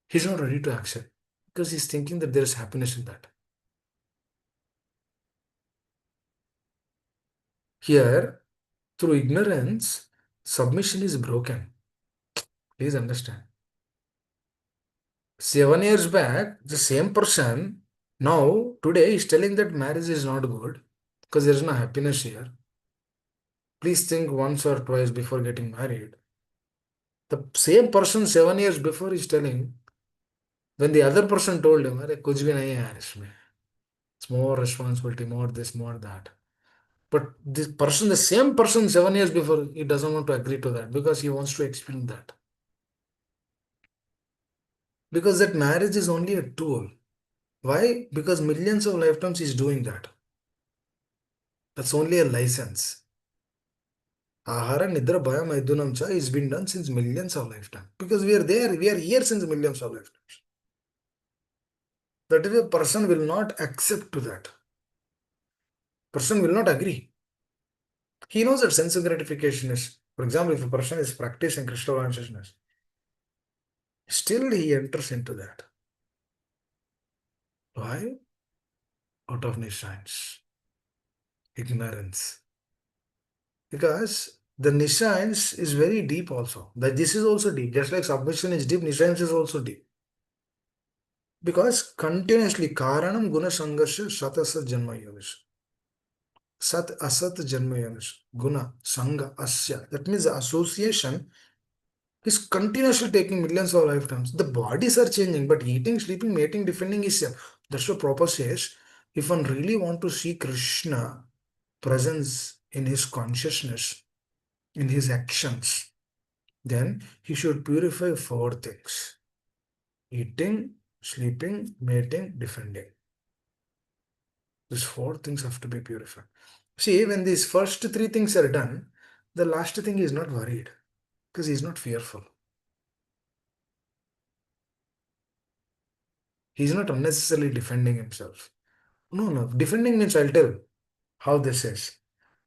he's not ready to accept. Because he's thinking that there is happiness in that. Here, through ignorance, submission is broken. Please understand. 7 years back, the same person now, today, is telling that marriage is not good because there is no happiness here. Please think once or twice before getting married. The same person 7 years before is telling, when the other person told him, "अरे कुछ भी नहीं है यार इसमें. It's more responsibility, more this, more that." But this person, the same person 7 years before, he doesn't want to agree to that because he wants to experience that. Because that marriage is only a tool. Why? Because millions of lifetimes he's doing that. That's only a license. Ahara Nidra Bhaya Maidunam Cha is been done since millions of lifetimes. Because we are there, we are here since millions of lifetimes. That is a person will not accept to that. Person will not agree. He knows that sense of gratification is, for example, if a person is practicing Krishna consciousness, still he enters into that. Why? Out of nescience, ignorance. Because the nescience is very deep also. That this is also deep. Just like submission is deep, nescience is also deep. Because continuously, Karanam Guna Sangarsha Satasat Janma Yonis. Sat Asat Janma Yonis. Guna Sanga Asya. That means the association is continuously taking millions of lifetimes. The bodies are changing, but eating, sleeping, mating, defending is same. That's what Prabhupada says. If one really want to see Krishna presence in his consciousness, in his actions, then he should purify four things: eating, sleeping, mating, defending. These four things have to be purified. See, when these first three things are done, the last thing is not worried because he's not fearful. He's not unnecessarily defending himself. No, no. Defending means I'll tell how this is.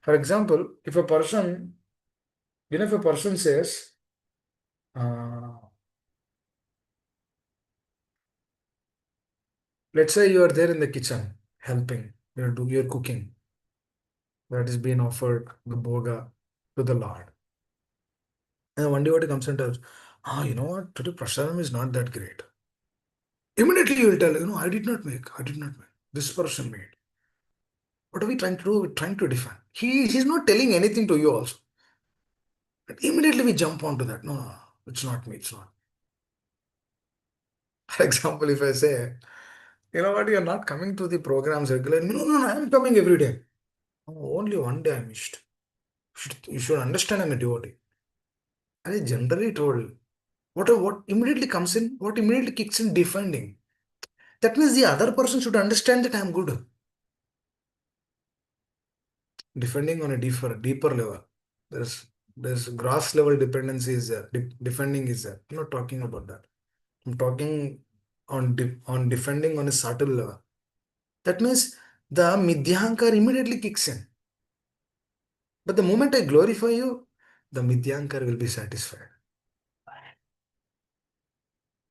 For example, if a person says, uh, let's say you are there in the kitchen helping, you're cooking, that is being offered the boga to the Lord. And one devotee comes and tells, you know what, today prasadam is not that great. Immediately you will tell, I did not make. This person made. What are we trying to do? We're trying to define. He's not telling anything to you also. But immediately we jump onto that. No, no, no, it's not me, it's not. For example, if I say, you know what, you're not coming to the programs regularly. No, no, no, I'm coming every day. Oh, only one day I missed. You should understand I'm a devotee. I generally told. What immediately comes in, what immediately kicks in defending. That means the other person should understand that I'm good. Defending on a deeper level. There's gross level dependency is there. Defending is there. I'm not talking about that. I'm talking on defending on a subtle level. That means the midyahankar immediately kicks in. But the moment I glorify you, the midyankar will be satisfied.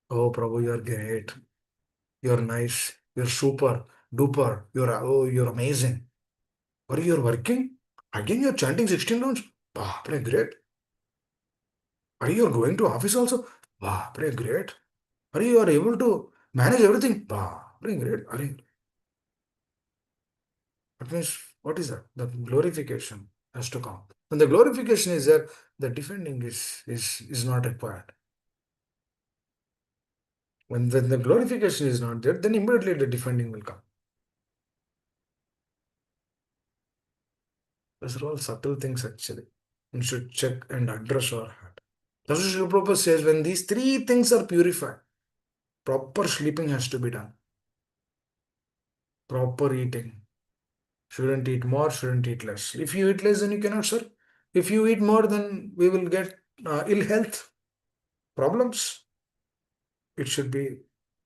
Oh, Prabhu, you're great. You're nice. You're super duper. You're amazing. Are you working? Again, you're chanting 16 rounds. Baapre, great. Are you going to office also? Baapre, great. Are you are able to manage everything? Baapre, great. That means, what is that? The glorification has to come. When the glorification is there, the defending is not required. When the glorification is not there, then immediately the defending will come. Those are all subtle things actually. We should check and address our heart. That's what Srila Prabhupada says when these three things are purified, proper sleeping has to be done, proper eating. Shouldn't eat more, shouldn't eat less. If you eat less, then you cannot serve. If you eat more, then we will get ill health problems. It should be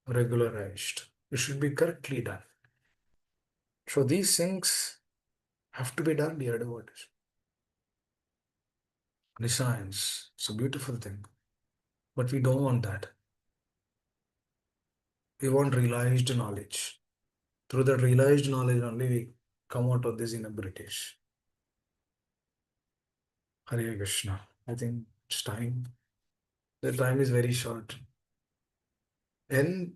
regularized. It should be correctly done. So these things have to be done, dear devotees. The science, it's a beautiful thing. But we don't want that. We want realized knowledge. Through that realized knowledge only we come out of these inabilities. Hare Krishna. I think it's time. The time is very short. And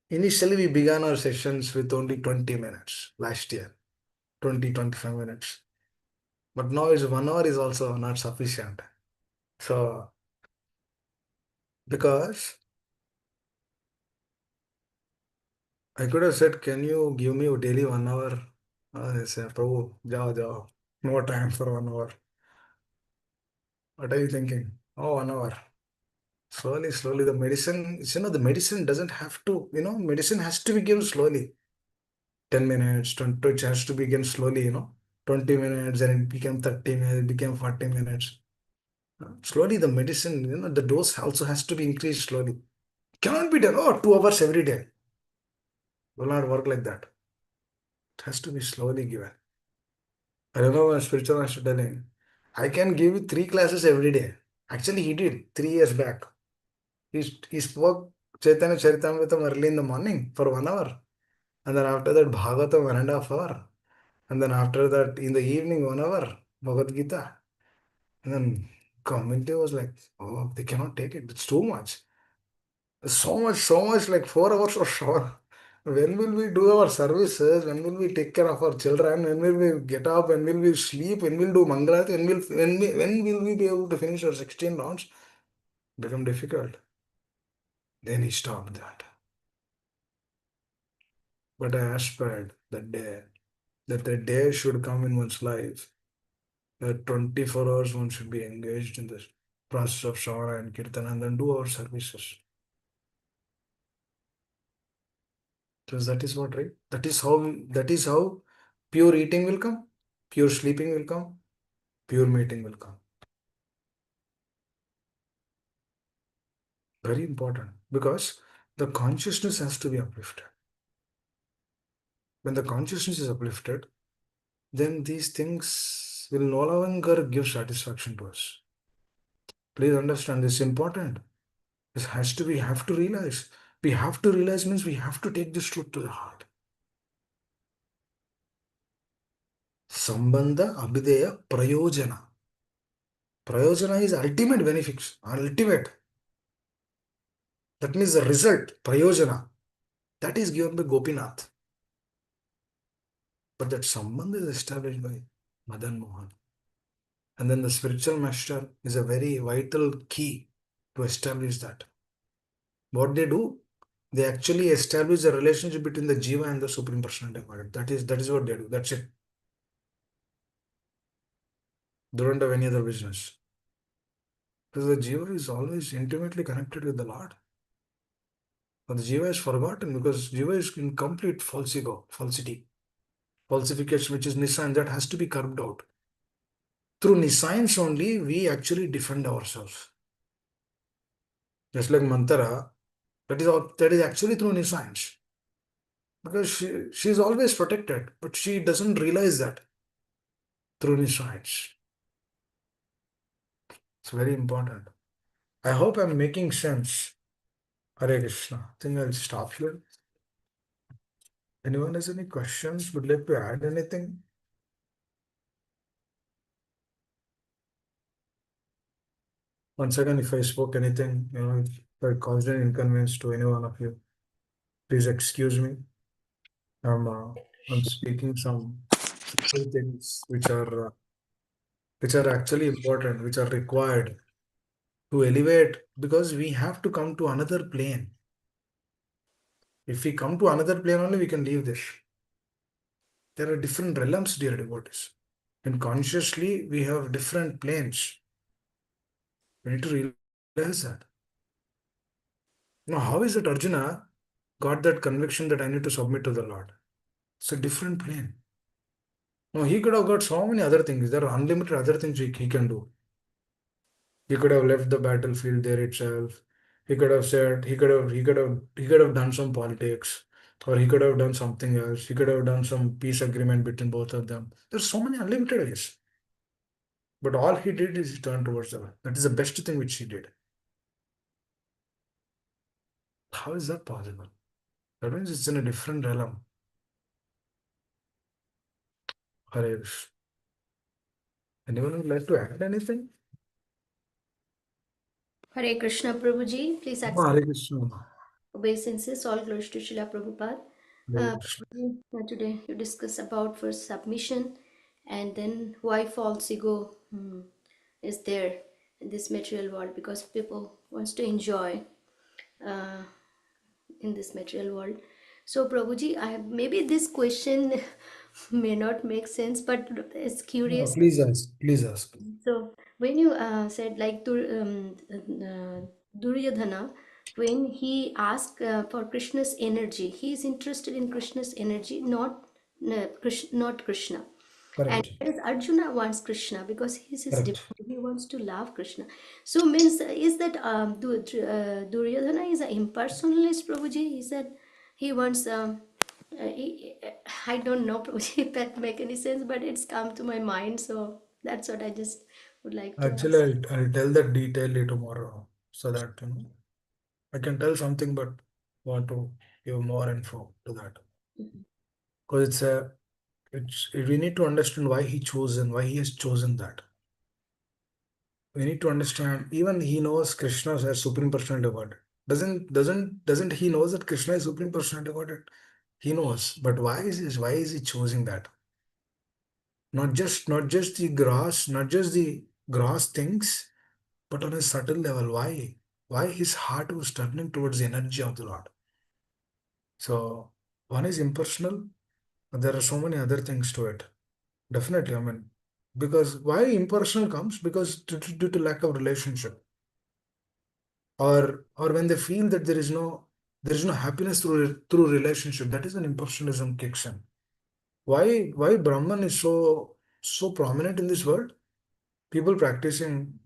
initially we began our sessions with only 20 minutes last year. 20-25 minutes. But now is 1 hour is also not sufficient. So because I could have said, can you give me daily 1 hour? I said, Prabhu, jao, jao. No time for 1 hour. What are you thinking? Oh, 1 hour. Slowly, slowly, the medicine, the medicine doesn't have to, medicine has to be given slowly. 10 minutes, 20, it has to be given slowly, 20 minutes, then it became 30 minutes, it became 40 minutes. Slowly, the medicine, the dose also has to be increased slowly. Cannot be done, 2 hours every day. Will not work like that. It has to be slowly given. I remember my spiritual master telling, I can give you 3 classes every day. Actually, he did 3 years back. He spoke Chaitanya Charitamrita early in the morning for 1 hour. And then after that, Bhagavatam 1.5 hour. And then after that, in the evening, 1 hour, Bhagavad Gita. And then community was like, oh, they cannot take it. It's too much. So much, like 4 hours of shower. When will we do our services? When will we take care of our children? When will we get up? When will we sleep? When will we do Mangalat? When will we be able to finish our 16 rounds? Become difficult. Then he stopped that. But I aspired that the day should come in one's life that 24 hours one should be engaged in this process of Shravana and Kirtan and then do our services. So that is what, right? That is how pure eating will come, pure sleeping will come, pure mating will come. Very important because the consciousness has to be uplifted. When the consciousness is uplifted, then these things will no longer give satisfaction to us. Please understand this is important. This has to we have to realize. We have to realize means we have to take this truth to the heart. Sambandha abhideya prayojana. Prayojana is ultimate benefits. Ultimate. That means the result, prayojana. That is given by Gopinath. But that sambandha is established by Madan Mohan. And then the spiritual master is a very vital key to establish that. What they do, they actually establish a relationship between the jiva and the Supreme Personality of Godhead. That is what they do. That's it. They don't have any other business. Because the jiva is always intimately connected with the Lord. But the jiva is forgotten because jiva is in complete falsity, falsification, which is nisa, and that has to be curbed out. Through nescience only, we actually defend ourselves. Just like Mantara, that is actually through nescience. Because she is always protected, but she doesn't realize that through nescience. It's very important. I hope I'm making sense. Hare Krishna. I think I'll stop here. Anyone has any questions? Would like to add anything? Once again, if I spoke anything, if I caused an inconvenience to any one of you, please excuse me. I'm speaking some simple things which are actually important, which are required to elevate because we have to come to another plane. If we come to another plane only, we can leave this. There are different realms, dear devotees. And consciously, we have different planes. We need to realize that. Now, how is it Arjuna got that conviction that I need to submit to the Lord? It's a different plane. No, he could have got so many other things. There are unlimited other things he can do. He could have left the battlefield there itself. He could have said he could have done some politics, or he could have done something else. He could have done some peace agreement between both of them. There's so many unlimited ways. But all he did is he turned towards the Lord. That is the best thing which he did. How is that possible? That means it's in a different realm. Hare Krishna. Anyone would like to add anything? Hare Krishna Prabhuji, please accept Hare Krishna. obeisances. All glories to Srila Prabhupada. Hare Krishna. Prabhuji, today you discuss about first submission and then why false ego is there in this material world, because people wants to enjoy uh, in this material world. So Prabhuji, I have, maybe this question may not make sense, but it's No, curious. please ask. Please ask. So when you said like Duryodhana, when he asked for Krishna's energy, he is interested in Krishna's energy, not Krishna. And Correct. whereas Arjuna wants Krishna because he's his Correct. devotee, he wants to love Krishna. So means is that Duryodhana is an impersonalist, Prabhuji? He said he wants. I don't know, Prabhuji, if that make any sense, but it's come to my mind, so that's what I just would like to Actually, ask. I'll tell that detailedly tomorrow so that I can tell something but want to give more info to that. Mhm. Because we need to understand why he has chosen that. We need to understand even he knows Krishna as Supreme Personality of Godhead. Doesn't he knows that Krishna is Supreme Personality of Godhead? He knows, but why is he choosing that? Not just the gross things, but on a subtle level. Why? Why his heart was turning towards the energy of the Lord? So one is impersonal, but there are so many other things to it. Definitely, I mean, because why impersonal comes because due to lack of relationship, or when they feel that there is no happiness through relationship, that is when impersonalism kicks in. Why Brahman is so prominent in this world? People practicing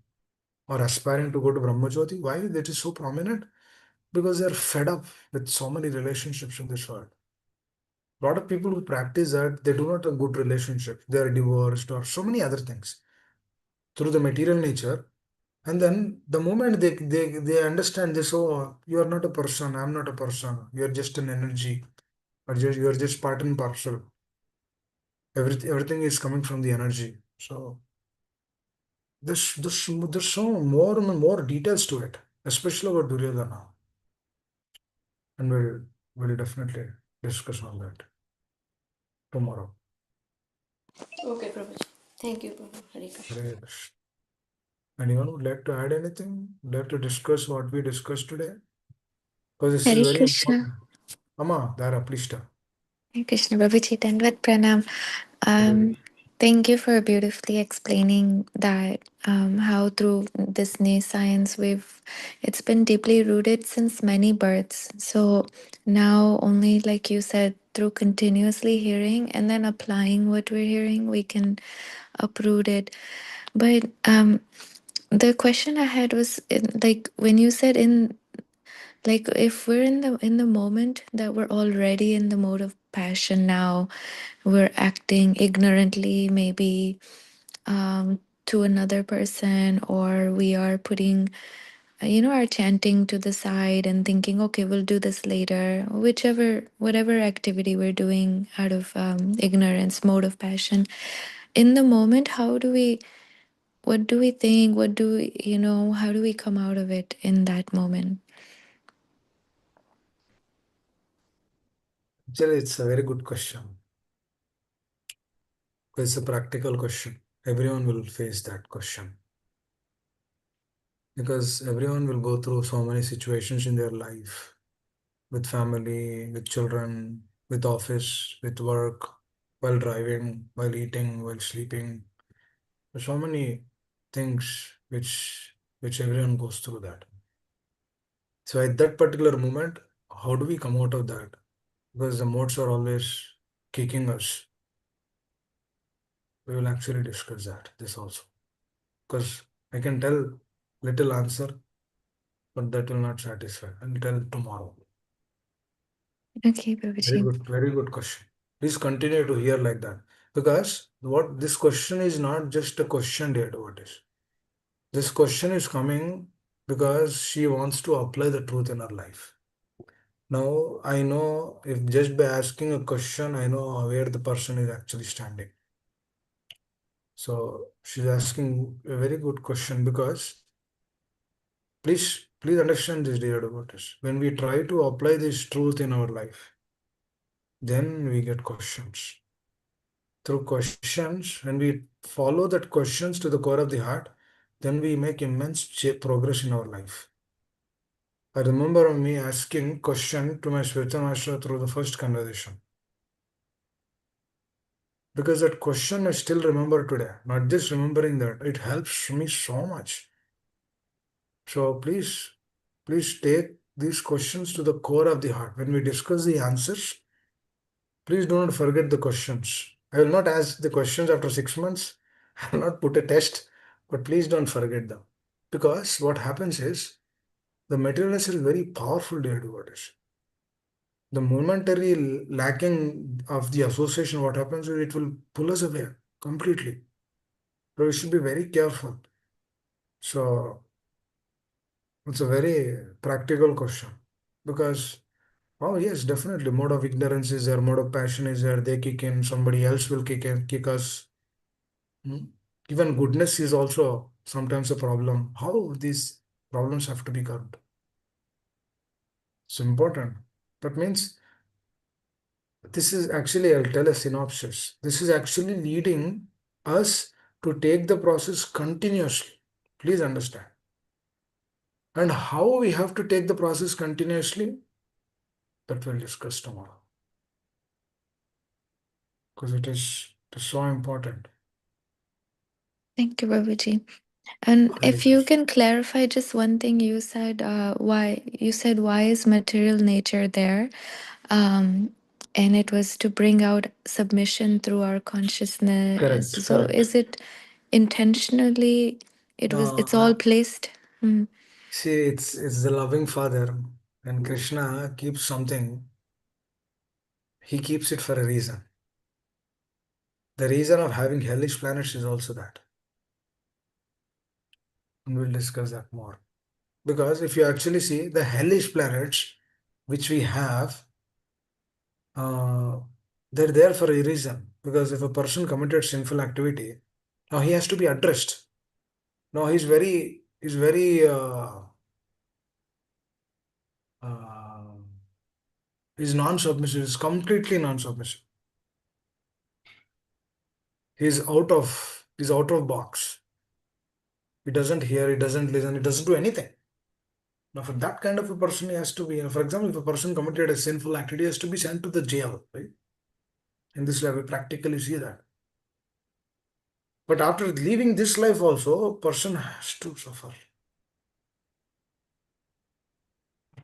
or aspiring to go to Brahmajyoti, why that is so prominent? Because they're fed up with so many relationships in this world. A lot of people who practice that, they do not have good relationship. They are divorced or so many other things through the material nature. And then the moment they understand this, oh, you are not a person, I'm not a person, you're just an energy, or you're just part and parcel. Everything is coming from the energy. So there's so more and more details to it, especially about Duryodhana. And we'll definitely discuss on that tomorrow. Okay, Prabhuji. Thank you, Prabhu. Hare Krishna. Hare Krishna. Anyone would like to add anything? Would like to discuss what we discussed today? Because this is Hare very Krishna. important. Amma, Dara, please tell. Hare Krishna. Babuji, Dandvat Pranam. Um, thank you for beautifully explaining that how through this science it's been deeply rooted since many births. So now only like you said, through continuously hearing and then applying what we're hearing, we can uproot it. But the question I had was like when you said in like if we're in the moment that we're already in the mode of passion now, we're acting ignorantly maybe to another person, or we are putting our chanting to the side and thinking, okay, we'll do this later, whatever activity we're doing out of ignorance, mode of passion. In the moment, what do we think, what do we, how do we come out of it in that moment? Actually, it's a very good question. It's a practical question. Everyone will face that question because everyone will go through so many situations in their life with family, with children, with office, with work, while driving, while eating, while sleeping. There's so many things which everyone goes through that. So at that particular moment, how do we come out of that? Because the modes are always kicking us. We will actually discuss that, this also. Because I can tell little answer, but that will not satisfy. I'll tell tomorrow. Okay, Babaji. Very good question. Please continue to hear like that. Because what this question is not just a question, dear devotees. This question is coming because she wants to apply the truth in her life. Now, I know if just by asking a question, I know where the person is actually standing. So she's asking a very good question because please understand this, dear devotees. When we try to apply this truth in our life, then we get questions. Through questions, when we follow that questions to the core of the heart, then we make immense progress in our life. I remember me asking question to my spiritual master through the first conversation. Because that question I still remember today. Not just remembering that, it helps me so much. So please take these questions to the core of the heart. When we discuss the answers, please do not forget the questions. I will not ask the questions after 6 months. I will not put a test, but please don't forget them. Because what happens is the materialness is very powerful, dear devotees. The momentary lacking of the association, what happens is it will pull us away completely. So we should be very careful. So it's a very practical question because, oh yes, definitely mode of ignorance is there, mode of passion is there. They kick in, somebody else will kick us. Hmm? Even goodness is also sometimes a problem. How these problems have to be curbed? It's important. That means this is actually, I'll tell a synopsis. This is actually leading us to take the process continuously. Please understand. And how we have to take the process continuously, that we'll discuss tomorrow. Because it is so important. Thank you, Babaji. And Hare if you Krishna. can clarify just one thing, you said why is material nature there? Um, and it was to bring out submission through our consciousness. Correct, So correct. is it intentionally? No, It's all placed. Mm. see, it's the loving father, and Krishna keeps something. He keeps it for a reason. The reason of having hellish planets is also that, and we'll discuss that more. Because if you actually see the hellish planets, which we have, uh, they're there for a reason. Because if a person committed sinful activity, now he has to be addressed. Now uh, he's non-submissive. He's completely non-submissive. He's out of box. He doesn't hear. He doesn't listen. He doesn't do anything. Now, for that kind of a person, he has to be. For example, if a person committed a sinful activity, he has to be sent to the jail. Right? In this life, we practically see that. But after leaving this life, also, a person has to suffer.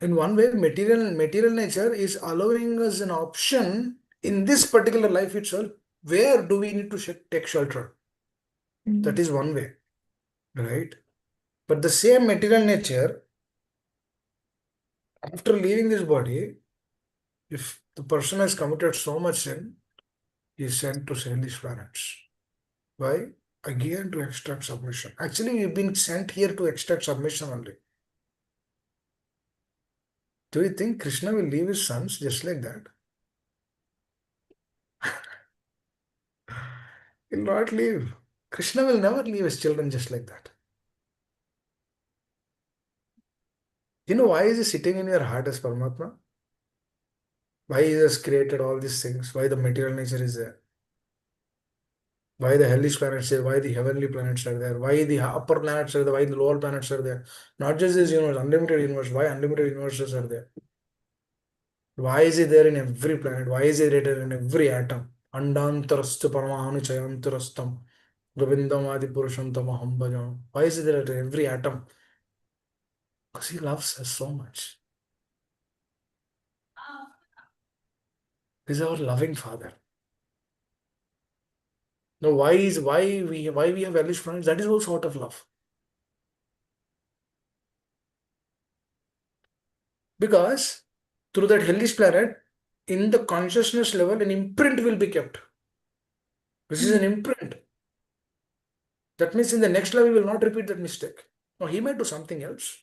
In one way, material nature is allowing us an option in this particular life itself. Where do we need to take shelter? That Mm. is one way, right? But the same material nature, after leaving this body, if the person has committed so much sin, he is sent to hellish planets. Why? Again, to extract submission. Actually, we've been sent here to extract submission only. Do you think Krishna will leave his sons just like that? He'll not leave. Krishna will never leave his children just like that. You know why is he sitting in your heart as Paramatma? Why he has created all these things? Why the material nature is there? Why the hellish planets are there? Why the heavenly planets are there? Why the upper planets are there? Why the lower planets are there? Not just this universe, unlimited universe. Why unlimited universes are there? Why is he there in every planet? Why is he there in every atom? Andantarascha Paramahanu Chayantarastam Govindamadi Purusham Tamaham Bhajam. Why is it that every atom? Because he loves us so much. He's our loving Father. Now, why we have hellish planets? That is also out of love. Because through that hellish planet, in the consciousness level, an imprint will be kept. This is an imprint. That means in the next level, we will not repeat that mistake. Now, he might do something else.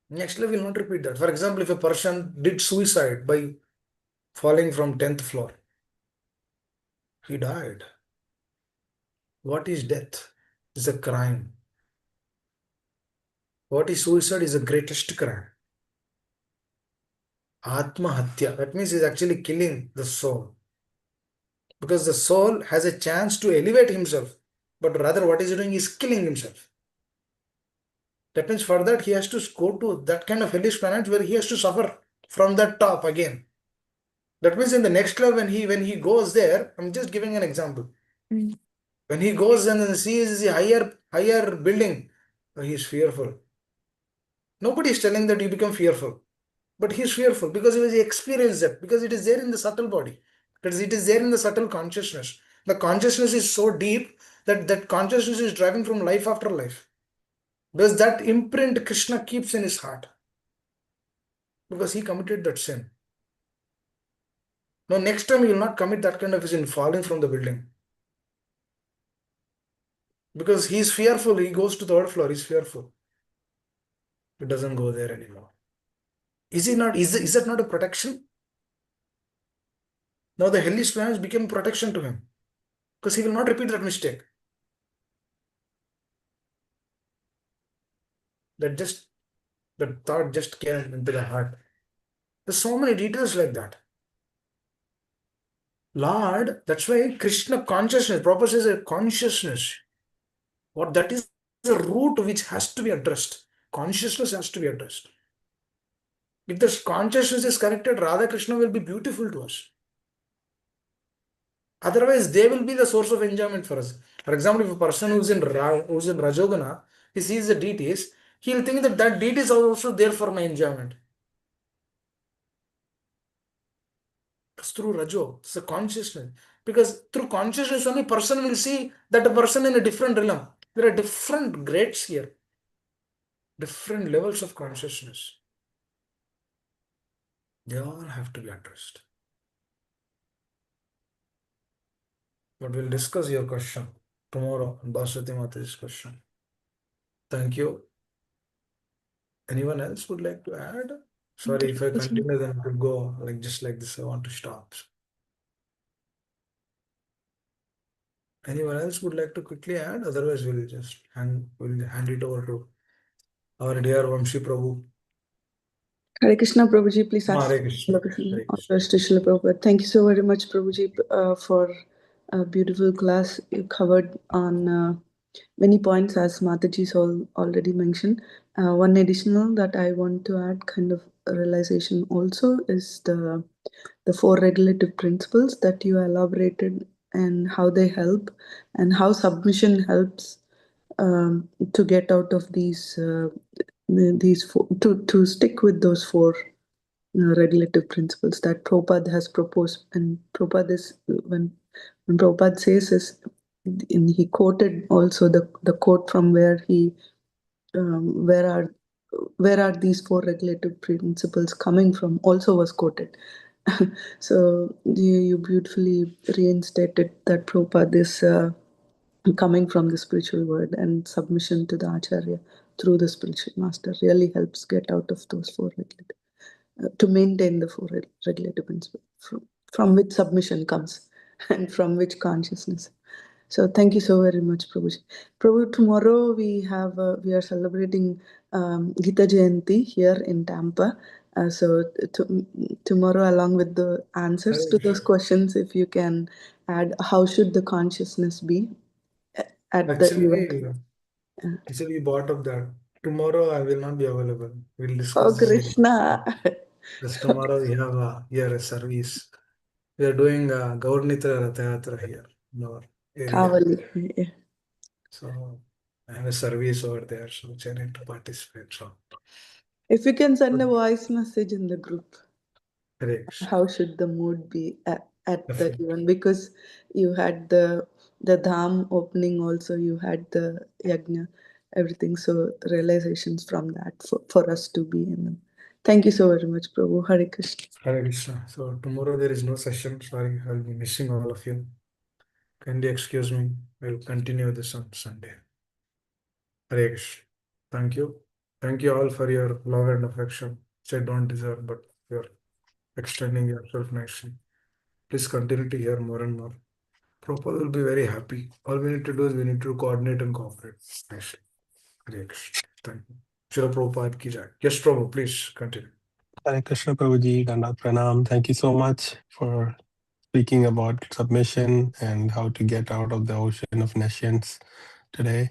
Next level will not repeat that. For example, if a person did suicide by falling from 10th floor, he died. What is death? It's a crime. What is suicide is the greatest crime. Atma Hatya. That means he's actually killing the soul. Because the soul has a chance to elevate himself. But rather what he's doing is killing himself. That means for that he has to go to that kind of hellish planet where he has to suffer from that top again. That means in the next level when he goes there, I'm just giving an example. Mm. When he goes and then sees the higher building, he is fearful. Nobody is telling that you become fearful. But he is fearful because he experienced that, because it is there in the subtle body. Because it is there in the subtle consciousness. The consciousness is so deep that consciousness is driving from life after life. Because that imprint Krishna keeps in his heart. Because he committed that sin. Now next time he will not commit that kind of sin, falling from the building. Because he is fearful, he goes to the third floor, he's fearful. He doesn't go there anymore. Is that not a protection? Now the hellish planets became protection to him. Because he will not repeat that mistake. That thought just came into the heart. There's so many details like that. Lord, that's why Krishna consciousness, Prabhupada says a consciousness. What that is the root which has to be addressed. Consciousness has to be addressed. If this consciousness is corrected, Radha Krishna will be beautiful to us. Otherwise, they will be the source of enjoyment for us. For example, if a person who's in Rajogana, he sees the deities, he'll think that that deity is also there for my enjoyment. It's through Rajo, it's a consciousness. Because through consciousness, only person will see that a person in a different realm. There are different grades here, different levels of consciousness. They all have to be addressed. But we'll discuss your question tomorrow on Baswati Mataji's question. Thank you. Anyone else would like to add? Sorry, if I continue, then it will go like just like this. I want to stop. Anyone else would like to quickly add? Otherwise, we'll hand it over to our dear Vamshi Prabhu. Hare Krishna, Prabhuji, please ask Hare Krishna. the question. Hare Krishna. Honors to Srila Prabhupada. Thank you so very much, Prabhuji, for a beautiful class. You covered on many points, as Mataji's already mentioned. One additional that I want to add, kind of a realization also, is the four regulative principles that you elaborated and how they help, and how submission helps to get out of these four, to stick with those four regulative principles that Prabhupada has proposed. And Prabhupada is, when Prabhupada says this, he quoted also the quote from where he where are these four regulative principles coming from, also was quoted. So you beautifully reinstated that Prabhupada is coming from the spiritual world, and submission to the Acharya through the spiritual master really helps get out of those four regulative, to maintain the four regulative principles from which submission comes and from which consciousness. So thank you so very much, Prabhuji. Prabhu, tomorrow we are celebrating Gita Jayanti here in Tampa. So tomorrow, along with the answers to those questions, if you can add, how should the consciousness be at the event? Actually, we brought up that tomorrow I will not be available. We'll Oh, discuss this later. Krishna. This tomorrow we have here a service. We are doing Gaurnitra Ratha Yatra here in our area. Kavali. Yeah. So I have a service over there, so which I need to participate. So If you can send a voice message in the group, correct. how should the mood be at the Definitely. event? Because you had the dham opening, also you had the yajna, everything. So realizations from that for us to be in them. Thank you so very much, Prabhu. Hare Krishna. Hare Krishna. So tomorrow there is no session. Sorry, I'll be missing all of you. Kindly excuse me. We'll continue this on Sunday. Hare Krishna. Thank you. Thank you all for your love and affection, which I don't deserve, but you're extending yourself nicely. Please continue to hear more and more. Prabhupada will be very happy. All we need to do is we need to coordinate and cooperate nicely. Hare Krishna. Thank you. Srila Prabhupada ki jai. Yes, Prabhu, please continue. Hare Krishna Prabhuji, Dandat Pranam. Thank you so much for speaking about submission and how to get out of the ocean of nescience today.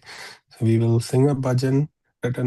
So we will sing a bhajan written